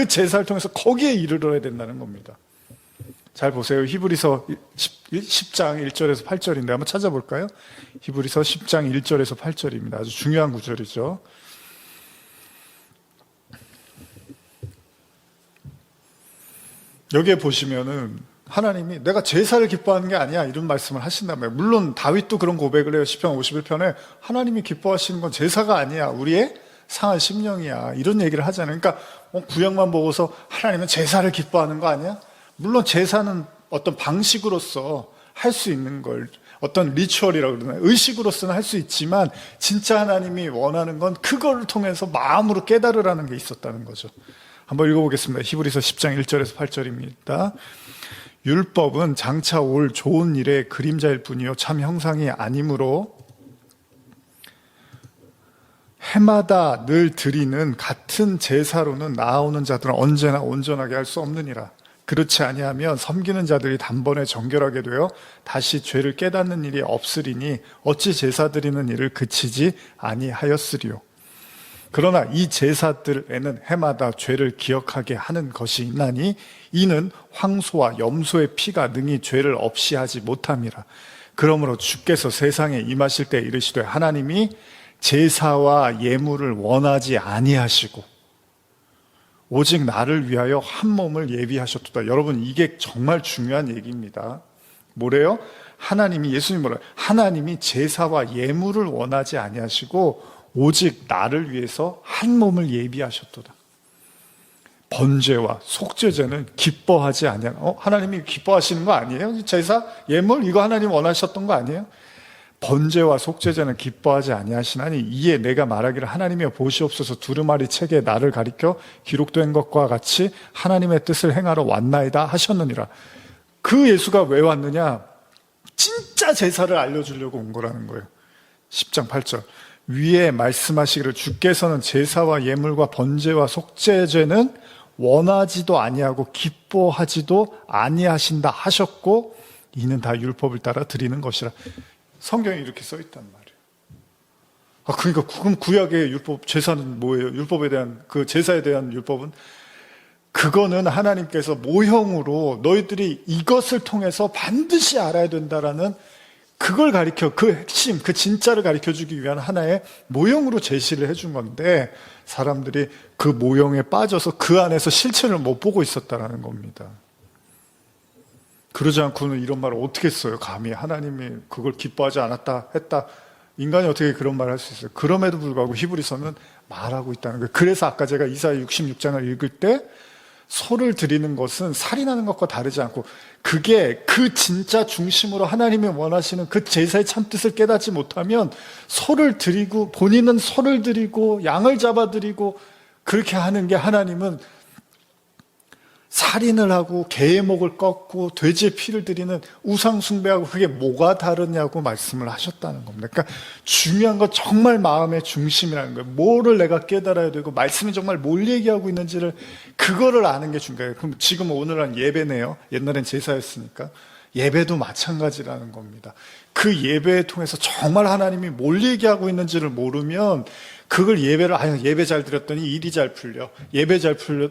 제사를 통해서 거기에 이르러야 된다는 겁니다. 잘 보세요. 히브리서 10장 1절에서 8절인데 한번 찾아볼까요? 히브리서 10장 1절에서 8절입니다. 아주 중요한 구절이죠. 여기에 보시면은 하나님이 내가 제사를 기뻐하는 게 아니야, 이런 말씀을 하신단 말이에요. 물론 다윗도 그런 고백을 해요. 시편 51편에 하나님이 기뻐하시는 건 제사가 아니야, 우리의 상한 심령이야, 이런 얘기를 하잖아요. 그러니까 구약만 보고서 하나님은 제사를 기뻐하는 거 아니야? 물론 제사는 어떤 방식으로서 할 수 있는 걸, 어떤 리추얼이라고 그러나요? 의식으로서는 할 수 있지만 진짜 하나님이 원하는 건 그걸 통해서 마음으로 깨달으라는 게 있었다는 거죠. 한번 읽어보겠습니다. 히브리서 10장 1절에서 8절입니다. 율법은 장차 올 좋은 일의 그림자일 뿐이요 참 형상이 아니므로 해마다 늘 드리는 같은 제사로는 나아오는 자들은 언제나 온전하게 할 수 없느니라. 그렇지 아니하면 섬기는 자들이 단번에 정결하게 되어 다시 죄를 깨닫는 일이 없으리니 어찌 제사 드리는 일을 그치지 아니하였으리요. 그러나 이 제사들에는 해마다 죄를 기억하게 하는 것이 있나니 이는 황소와 염소의 피가 능히 죄를 없이 하지 못함이라. 그러므로 주께서 세상에 임하실 때 이르시되 하나님이 제사와 예물을 원하지 아니하시고 오직 나를 위하여 한 몸을 예비하셨도다. 여러분, 이게 정말 중요한 얘기입니다. 뭐래요? 하나님이, 예수님 뭐래요? 하나님이 제사와 예물을 원하지 아니하시고 오직 나를 위해서 한 몸을 예비하셨도다. 번제와 속죄제는 기뻐하지 아니하나. 하나님이 기뻐하시는 거 아니에요? 제사, 예물 이거 하나님 원하셨던 거 아니에요? 번제와 속죄제는 기뻐하지 아니하시나니 이에 내가 말하기를 하나님이여 보시옵소서 두루마리 책에 나를 가리켜 기록된 것과 같이 하나님의 뜻을 행하러 왔나이다 하셨느니라. 그 예수가 왜 왔느냐? 진짜 제사를 알려주려고 온 거라는 거예요. 10장 8절 위에 말씀하시기를 주께서는 제사와 예물과 번제와 속죄제는 원하지도 아니하고 기뻐하지도 아니하신다 하셨고 이는 다 율법을 따라 드리는 것이라. 성경에 이렇게 써 있단 말이에요. 그러니까 그럼 구약의 율법, 제사는 뭐예요? 율법에 대한, 그 제사에 대한 율법은 그거는 하나님께서 모형으로 너희들이 이것을 통해서 반드시 알아야 된다라는 그걸 가리켜, 그 핵심, 그 진짜를 가리켜 주기 위한 하나의 모형으로 제시를 해준 건데 사람들이 그 모형에 빠져서 그 안에서 실체를 못 보고 있었다라는 겁니다. 그러지 않고는 이런 말을 어떻게 써요? 감히 하나님이 그걸 기뻐하지 않았다 했다. 인간이 어떻게 그런 말을 할 수 있어요? 그럼에도 불구하고 히브리서는 말하고 있다는 거예요. 그래서 아까 제가 이사야 66장을 읽을 때 소를 드리는 것은 살인하는 것과 다르지 않고 그게 그 진짜 중심으로 하나님이 원하시는 그 제사의 참뜻을 깨닫지 못하면 소를 드리고 본인은 소를 드리고 양을 잡아 드리고 그렇게 하는 게 하나님은 살인을 하고 개의 목을 꺾고 돼지의 피를 드리는 우상 숭배하고 그게 뭐가 다르냐고 말씀을 하셨다는 겁니다. 그러니까 중요한 건 정말 마음의 중심이라는 거예요. 뭐를 내가 깨달아야 되고 말씀이 정말 뭘 얘기하고 있는지를 그거를 아는 게 중요해요. 그럼 지금 오늘은 예배네요. 옛날엔 제사였으니까. 예배도 마찬가지라는 겁니다. 그 예배를 통해서 정말 하나님이 뭘 얘기하고 있는지를 모르면 그걸 예배 잘 드렸더니 일이 잘 풀려.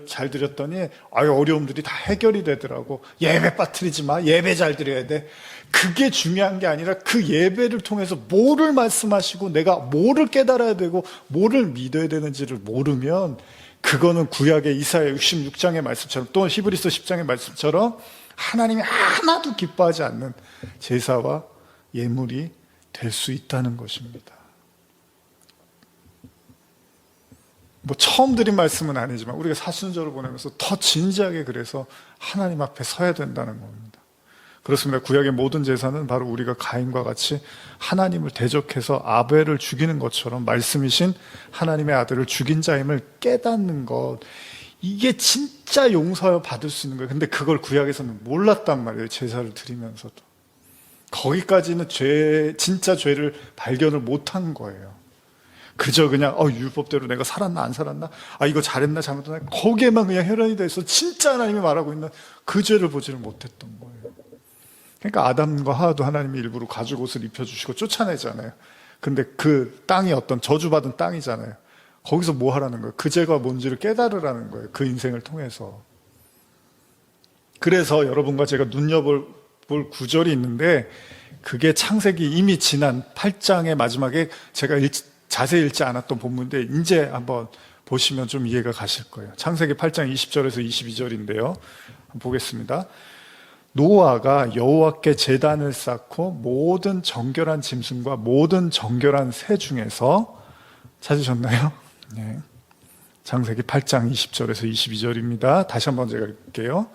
잘 드렸더니 어려움들이 다 해결이 되더라고. 예배 빠뜨리지 마. 예배 잘 드려야 돼. 그게 중요한 게 아니라 그 예배를 통해서 뭐를 말씀하시고 내가 뭐를 깨달아야 되고 뭐를 믿어야 되는지를 모르면 그거는 구약의 이사야 66장의 말씀처럼 또 히브리서 10장의 말씀처럼 하나님이 하나도 기뻐하지 않는 제사와 예물이 될 수 있다는 것입니다. 처음 드린 말씀은 아니지만 우리가 사순절을 보내면서 더 진지하게 그래서 하나님 앞에 서야 된다는 겁니다. 그렇습니다. 구약의 모든 제사는 바로 우리가 가인과 같이 하나님을 대적해서 아벨을 죽이는 것처럼 말씀이신 하나님의 아들을 죽인 자임을 깨닫는 것, 이게 진짜 용서 받을 수 있는 거예요. 근데 그걸 구약에서는 몰랐단 말이에요. 제사를 드리면서도. 거기까지는 진짜 죄를 발견을 못한 거예요. 그저 그냥 율법대로 내가 살았나 안 살았나, 이거 잘했나 잘못했나, 거기에만 그냥 혈안이 돼서 진짜 하나님이 말하고 있는 그 죄를 보지를 못했던 거예요. 그러니까 아담과 하와도 하나님이 일부러 가죽 옷을 입혀주시고 쫓아내잖아요. 근데 그 땅이 어떤 저주받은 땅이잖아요. 거기서 뭐 하라는 거예요? 그 죄가 뭔지를 깨달으라는 거예요. 그 인생을 통해서. 그래서 여러분과 제가 눈여볼 구절이 있는데 그게 창세기 이미 지난 8장의 마지막에 제가 자세히 읽지 않았던 본문인데 이제 한번 보시면 좀 이해가 가실 거예요. 창세기 8장 20절에서 22절인데요. 보겠습니다. 노아가 여호와께 제단을 쌓고 모든 정결한 짐승과 모든 정결한 새 중에서, 찾으셨나요? 네. 창세기 8장 20절에서 22절입니다. 다시 한번 제가 읽을게요.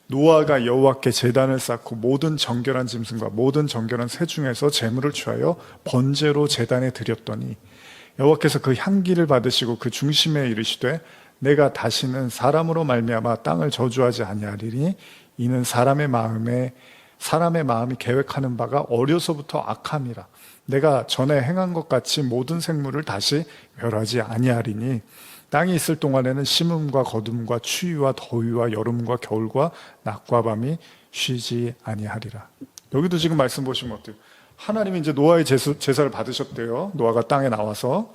노아가 여호와께 제단을 쌓고 모든 정결한 짐승과 모든 정결한 새 중에서 제물을 취하여 번제로 제단에 드렸더니 여호와께서 그 향기를 받으시고 그 중심에 이르시되 내가 다시는 사람으로 말미암아 땅을 저주하지 아니하리니 이는 사람의 마음에 사람의 마음이 계획하는 바가 어려서부터 악함이라. 내가 전에 행한 것 같이 모든 생물을 다시 멸하지 아니하리니 땅이 있을 동안에는 심음과 거둠과 추위와 더위와 여름과 겨울과 낮과 밤이 쉬지 아니하리라. 여기도 지금 말씀 보시면 어때요? 하나님이 이제 노아의 제사를 받으셨대요. 노아가 땅에 나와서.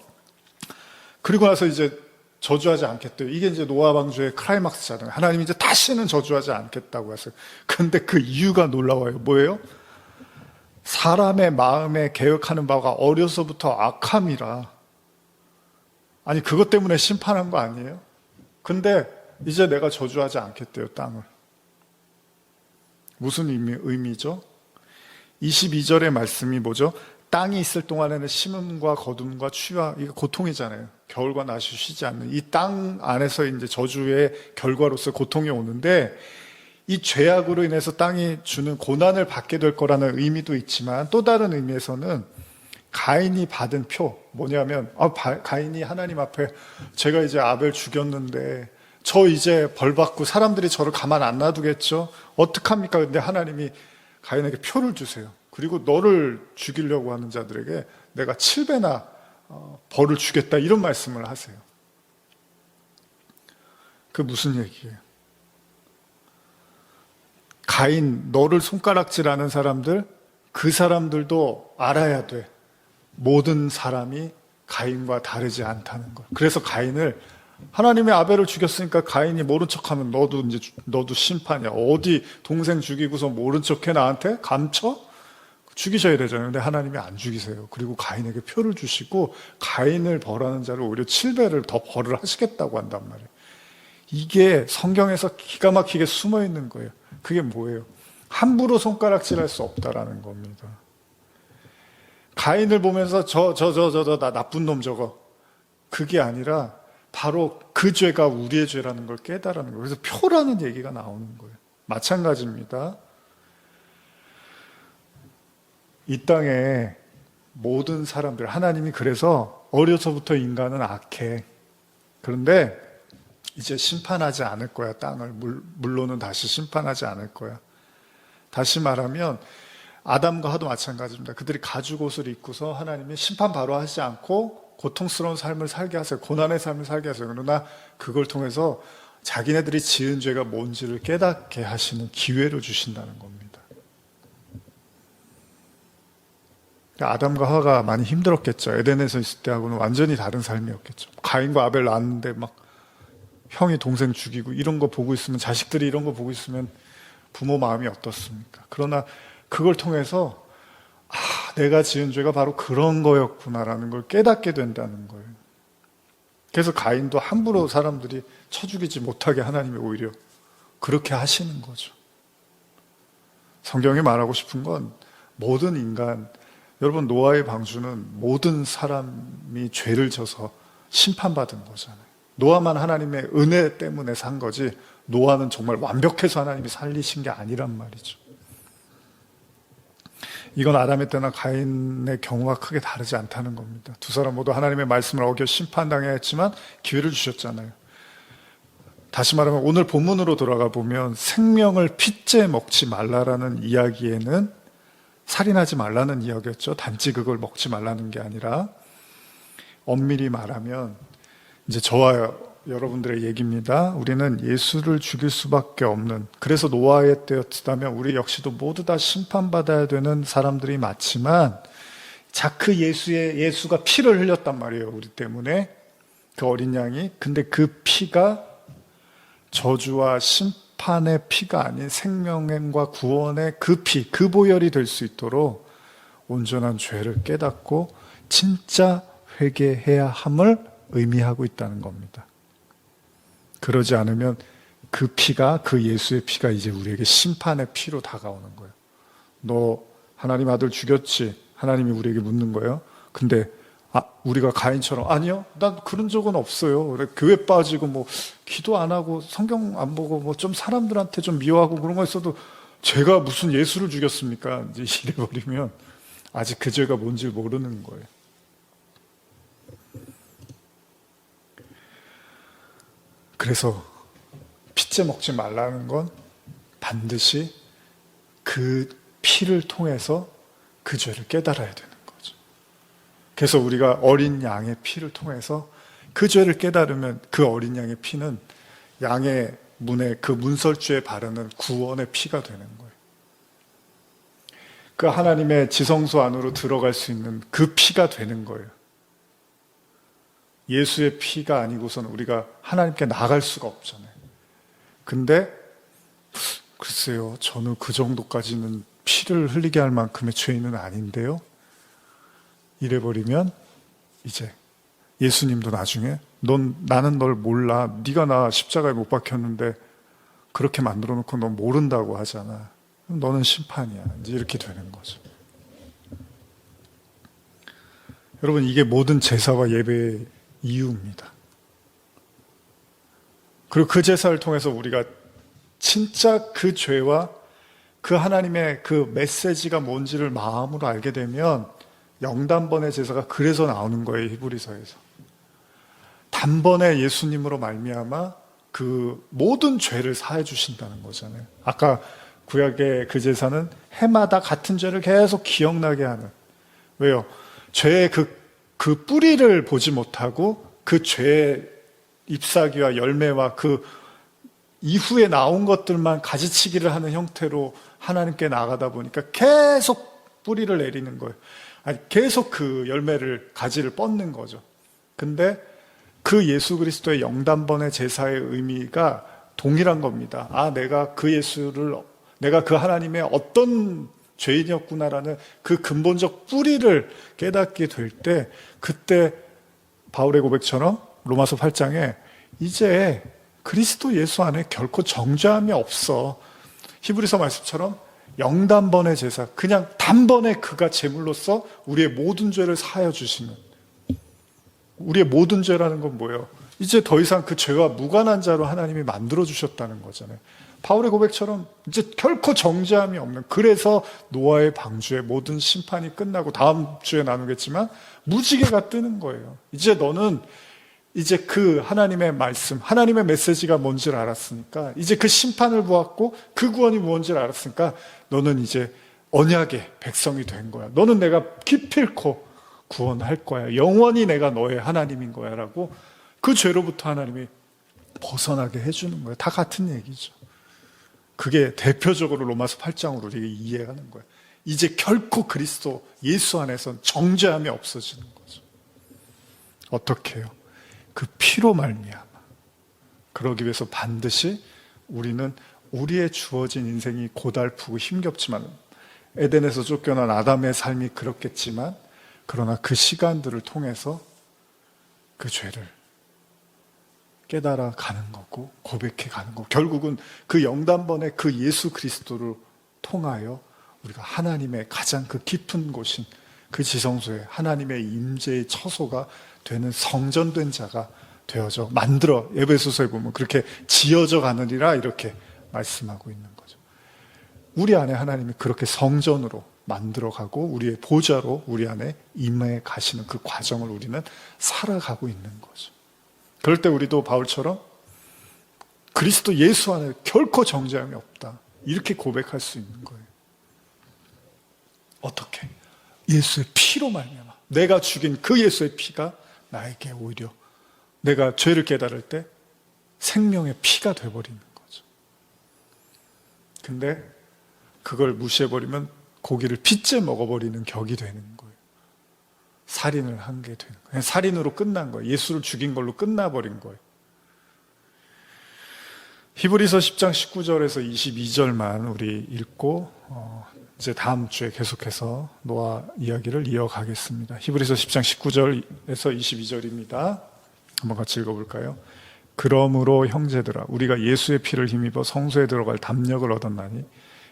그리고 나서 이제 저주하지 않겠대요. 이게 이제 노아 방주의 클라이막스잖아요. 하나님이 이제 다시는 저주하지 않겠다고 했어요. 근데 그 이유가 놀라워요. 뭐예요? 사람의 마음에 계획하는 바가 어려서부터 악함이라. 아니, 그것 때문에 심판한 거 아니에요? 근데 이제 내가 저주하지 않겠대요, 땅을. 무슨 의미죠? 22절의 말씀이 뭐죠? 땅이 있을 동안에는 심음과 거둠과 추위와, 이게 고통이잖아요. 겨울과 낮이 쉬지 않는 이 땅 안에서 이제 저주의 결과로서 고통이 오는데, 이 죄악으로 인해서 땅이 주는 고난을 받게 될 거라는 의미도 있지만, 또 다른 의미에서는 가인이 받은 표, 뭐냐면, 가인이 하나님 앞에 제가 이제 아벨 죽였는데, 저 이제 벌 받고 사람들이 저를 가만 안 놔두겠죠? 어떡합니까? 근데 하나님이 가인에게 표를 주세요. 그리고 너를 죽이려고 하는 자들에게 내가 7배나 벌을 주겠다, 이런 말씀을 하세요. 그 무슨 얘기예요? 가인, 너를 손가락질하는 사람들, 그 사람들도 알아야 돼. 모든 사람이 가인과 다르지 않다는 것. 그래서 가인을, 하나님의 아벨을 죽였으니까 가인이 모른 척하면 너도 심판이야. 어디 동생 죽이고서 모른 척해 나한테 감춰? 죽이셔야 되잖아요. 근데 하나님이 안 죽이세요. 그리고 가인에게 표를 주시고 가인을 벌하는 자를 오히려 7배를 더 벌을 하시겠다고 한단 말이에요. 이게 성경에서 기가 막히게 숨어 있는 거예요. 그게 뭐예요? 함부로 손가락질할 수 없다라는 겁니다. 가인을 보면서 나 나쁜 놈 저거. 그게 아니라 바로 그 죄가 우리의 죄라는 걸 깨달는 거예요. 그래서 표라는 얘기가 나오는 거예요. 마찬가지입니다. 이 땅에 모든 사람들, 하나님이 그래서 어려서부터 인간은 악해. 그런데 이제 심판하지 않을 거야, 땅을. 물로는 다시 심판하지 않을 거야. 다시 말하면 아담과 하도 마찬가지입니다. 그들이 가죽 옷을 입고서 하나님이 심판 바로 하지 않고 고통스러운 삶을 살게 하세요. 고난의 삶을 살게 하세요. 그러나 그걸 통해서 자기네들이 지은 죄가 뭔지를 깨닫게 하시는 기회를 주신다는 겁니다. 아담과 하와가 많이 힘들었겠죠. 에덴에서 있을 때하고는 완전히 다른 삶이었겠죠. 가인과 아벨 낳았는데 막 형이 동생 죽이고 이런 거 보고 있으면, 자식들이 이런 거 보고 있으면 부모 마음이 어떻습니까? 그러나 그걸 통해서 내가 지은 죄가 바로 그런 거였구나라는 걸 깨닫게 된다는 거예요. 그래서 가인도 함부로 사람들이 쳐 죽이지 못하게 하나님이 오히려 그렇게 하시는 거죠. 성경이 말하고 싶은 건 모든 인간, 여러분, 노아의 방주는 모든 사람이 죄를 져서 심판받은 거잖아요. 노아만 하나님의 은혜 때문에 산 거지, 노아는 정말 완벽해서 하나님이 살리신 게 아니란 말이죠. 이건 아담의 때나 가인의 경우가 크게 다르지 않다는 겁니다. 두 사람 모두 하나님의 말씀을 어겨 심판당해야 했지만 기회를 주셨잖아요. 다시 말하면 오늘 본문으로 돌아가 보면 생명을 핏째 먹지 말라라는 이야기에는 살인하지 말라는 이야기였죠. 단지 그걸 먹지 말라는 게 아니라, 엄밀히 말하면 이제 저와 여러분들의 얘기입니다. 우리는 예수를 죽일 수밖에 없는, 그래서 노아의 때였다면 우리 역시도 모두 다 심판받아야 되는 사람들이 맞지만, 그 예수가 피를 흘렸단 말이에요. 우리 때문에. 그 어린 양이. 근데 그 피가 저주와 심판의 피가 아닌 생명과 구원의 그 피, 그 보혈이 될 수 있도록 온전한 죄를 깨닫고 진짜 회개해야 함을 의미하고 있다는 겁니다. 그러지 않으면 그 피가, 그 예수의 피가 이제 우리에게 심판의 피로 다가오는 거예요. 너 하나님 아들 죽였지? 하나님이 우리에게 묻는 거예요. 근데 우리가 가인처럼, 아니요, 난 그런 적은 없어요. 교회 빠지고 뭐 기도 안 하고 성경 안 보고 뭐 좀 사람들한테 좀 미워하고 그런 거 있어도 제가 무슨 예수를 죽였습니까? 이제 이래버리면 아직 그 죄가 뭔지 모르는 거예요. 그래서 핏째 먹지 말라는 건 반드시 그 피를 통해서 그 죄를 깨달아야 되는 거죠. 그래서 우리가 어린 양의 피를 통해서 그 죄를 깨달으면 그 어린 양의 피는 양의 문에 그 문설주에 바르는 구원의 피가 되는 거예요. 그 하나님의 지성소 안으로 들어갈 수 있는 그 피가 되는 거예요. 예수의 피가 아니고서는 우리가 하나님께 나갈 수가 없잖아요. 근데 글쎄요, 저는 그 정도까지는 피를 흘리게 할 만큼의 죄인은 아닌데요. 이래버리면 이제 예수님도 나중에 나는 널 몰라. 네가 나 십자가에 못 박혔는데 그렇게 만들어 놓고 넌 모른다고 하잖아. 너는 심판이야. 이제 이렇게 되는 거죠. 여러분, 이게 모든 제사와 예배의 이유입니다. 그리고 그 제사를 통해서 우리가 진짜 그 죄와 그 하나님의 그 메시지가 뭔지를 마음으로 알게 되면 영단번의 제사가 그래서 나오는 거예요. 히브리서에서. 단번에 예수님으로 말미암아 그 모든 죄를 사해 주신다는 거잖아요. 아까 구약의 그 제사는 해마다 같은 죄를 계속 기억나게 하는. 왜요? 죄의 그 뿌리를 보지 못하고 그 죄의 잎사귀와 열매와 그 이후에 나온 것들만 가지치기를 하는 형태로 하나님께 나가다 보니까 계속 뿌리를 내리는 거예요. 아니, 계속 그 열매를, 가지를 뻗는 거죠. 근데 그 예수 그리스도의 영단번의 제사의 의미가 동일한 겁니다. 아, 내가 그 하나님의 어떤 죄인이었구나라는 그 근본적 뿌리를 깨닫게 될 때, 그때 바울의 고백처럼 로마서 8장에 이제 그리스도 예수 안에 결코 정죄함이 없어. 히브리서 말씀처럼 영단번의 제사, 그냥 단번에 그가 제물로서 우리의 모든 죄를 사하여 주시는. 우리의 모든 죄라는 건 뭐예요? 이제 더 이상 그 죄와 무관한 자로 하나님이 만들어 주셨다는 거잖아요. 바울의 고백처럼 이제 결코 정죄함이 없는, 그래서 노아의 방주의 모든 심판이 끝나고 다음 주에 나누겠지만 무지개가 뜨는 거예요. 이제 너는 이제 그 하나님의 말씀, 하나님의 메시지가 뭔지를 알았으니까, 이제 그 심판을 보았고 그 구원이 뭔지를 알았으니까 너는 이제 언약의 백성이 된 거야. 너는 내가 기필코 구원할 거야. 영원히 내가 너의 하나님인 거야 라고 그 죄로부터 하나님이 벗어나게 해주는 거예요. 다 같은 얘기죠. 그게 대표적으로 로마서 8장으로 우리가 이해하는 거예요. 이제 결코 그리스도 예수 안에선 정죄함이 없어지는 거죠. 어떻게 해요? 그 피로 말미암아. 그러기 위해서 반드시 우리는 우리의 주어진 인생이 고달프고 힘겹지만, 에덴에서 쫓겨난 아담의 삶이 그렇겠지만, 그러나 그 시간들을 통해서 그 죄를 깨달아 가는 거고 고백해 가는 거고, 결국은 그 영단번에 그 예수 그리스도를 통하여 우리가 하나님의 가장 그 깊은 곳인 그 지성소에 하나님의 임재의 처소가 되는 성전된 자가 되어져 만들어, 에베소서에 보면 그렇게 지어져 가느니라 이렇게 말씀하고 있는 거죠. 우리 안에 하나님이 그렇게 성전으로 만들어가고 우리의 보좌로 우리 안에 임해 가시는 그 과정을 우리는 살아가고 있는 거죠. 그럴 때 우리도 바울처럼 그리스도 예수 안에 결코 정죄함이 없다, 이렇게 고백할 수 있는 거예요. 어떻게? 예수의 피로 말미암아. 내가 죽인 그 예수의 피가 나에게 오히려 내가 죄를 깨달을 때 생명의 피가 돼버리는 거죠. 근데 그걸 무시해버리면 고기를 핏째 먹어버리는 격이 되는 거예요. 살인을 한 게 되는 거예요. 살인으로 끝난 거예요. 예수를 죽인 걸로 끝나버린 거예요. 히브리서 10장 19절에서 22절만 우리 읽고 이제 다음 주에 계속해서 노아 이야기를 이어가겠습니다. 히브리서 10장 19절에서 22절입니다. 한번 같이 읽어볼까요? 그러므로 형제들아, 우리가 예수의 피를 힘입어 성소에 들어갈 담력을 얻었나니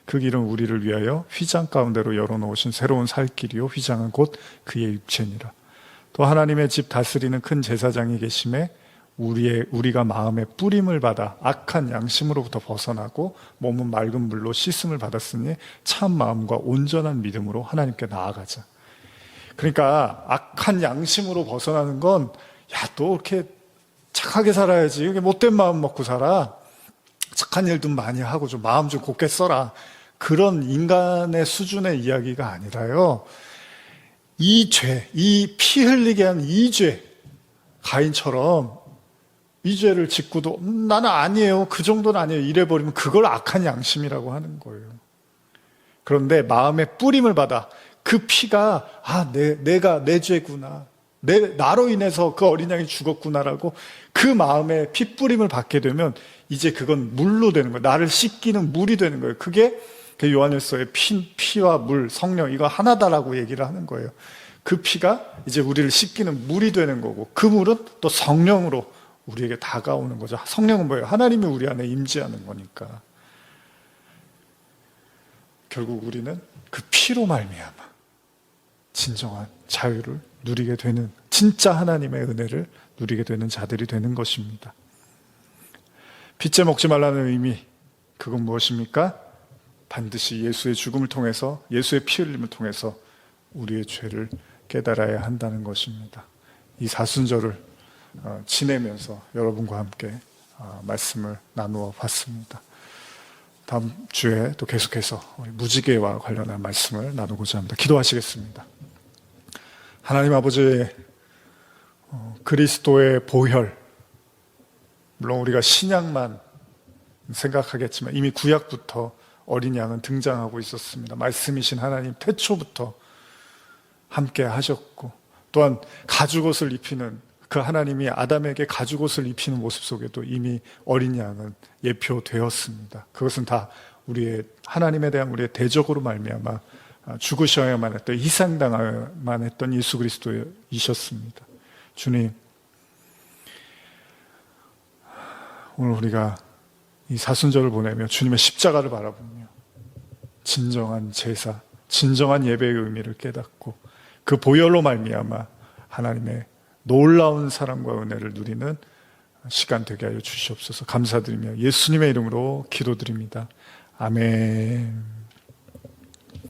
그 길은 우리를 위하여 휘장 가운데로 열어놓으신 새로운 살 길이요, 휘장은 곧 그의 육체니라. 또 하나님의 집 다스리는 큰 제사장이 계심에 우리가 마음의 뿌림을 받아 악한 양심으로부터 벗어나고 몸은 맑은 물로 씻음을 받았으니 참 마음과 온전한 믿음으로 하나님께 나아가자. 그러니까 악한 양심으로 벗어나는 건, 야, 또 이렇게 착하게 살아야지, 못된 마음 먹고 살아, 착한 일 좀 많이 하고 좀 마음 좀 곱게 써라, 그런 인간의 수준의 이야기가 아니라요. 이 죄, 이 피 흘리게 한 이 죄, 가인처럼 이 죄를 짓고도 나는 아니에요. 그 정도는 아니에요. 이래버리면 그걸 악한 양심이라고 하는 거예요. 그런데 마음의 뿌림을 받아 그 피가 내가 내 죄구나. 나로 인해서 그 어린 양이 죽었구나라고 그 마음에 피 뿌림을 받게 되면 이제 그건 물로 되는 거예요. 나를 씻기는 물이 되는 거예요. 그게 그 요한일서의 피와 물, 성령 이거 하나다라고 얘기를 하는 거예요. 그 피가 이제 우리를 씻기는 물이 되는 거고 그 물은 또 성령으로 우리에게 다가오는 거죠. 성령은 뭐예요? 하나님이 우리 안에 임재하는 거니까. 결국 우리는 그 피로 말미암아 진정한 자유를 누리게 되는, 진짜 하나님의 은혜를 누리게 되는 자들이 되는 것입니다. 핏째 먹지 말라는 의미, 그건 무엇입니까? 반드시 예수의 죽음을 통해서, 예수의 피 흘림을 통해서 우리의 죄를 깨달아야 한다는 것입니다. 이 사순절을 지내면서 여러분과 함께 말씀을 나누어 봤습니다. 다음 주에 또 계속해서 우리 무지개와 관련한 말씀을 나누고자 합니다. 기도하시겠습니다. 하나님 아버지, 그리스도의 보혈, 물론 우리가 신약만 생각하겠지만 이미 구약부터 어린 양은 등장하고 있었습니다. 말씀이신 하나님 태초부터 함께 하셨고, 또한 가죽옷을 입히는 그 하나님이 아담에게 가죽옷을 입히는 모습 속에도 이미 어린 양은 예표되었습니다. 그것은 다 우리의 하나님에 대한 우리의 대적으로 말미암아 죽으셔야만 했던, 희생당해야만 했던 예수 그리스도이셨습니다. 주님, 오늘 우리가 이 사순절을 보내며 주님의 십자가를 바라보며 진정한 제사, 진정한 예배의 의미를 깨닫고 그 보혈로 말미암아 하나님의 놀라운 사랑과 은혜를 누리는 시간 되게 하여 주시옵소서. 감사드리며 예수님의 이름으로 기도드립니다. 아멘.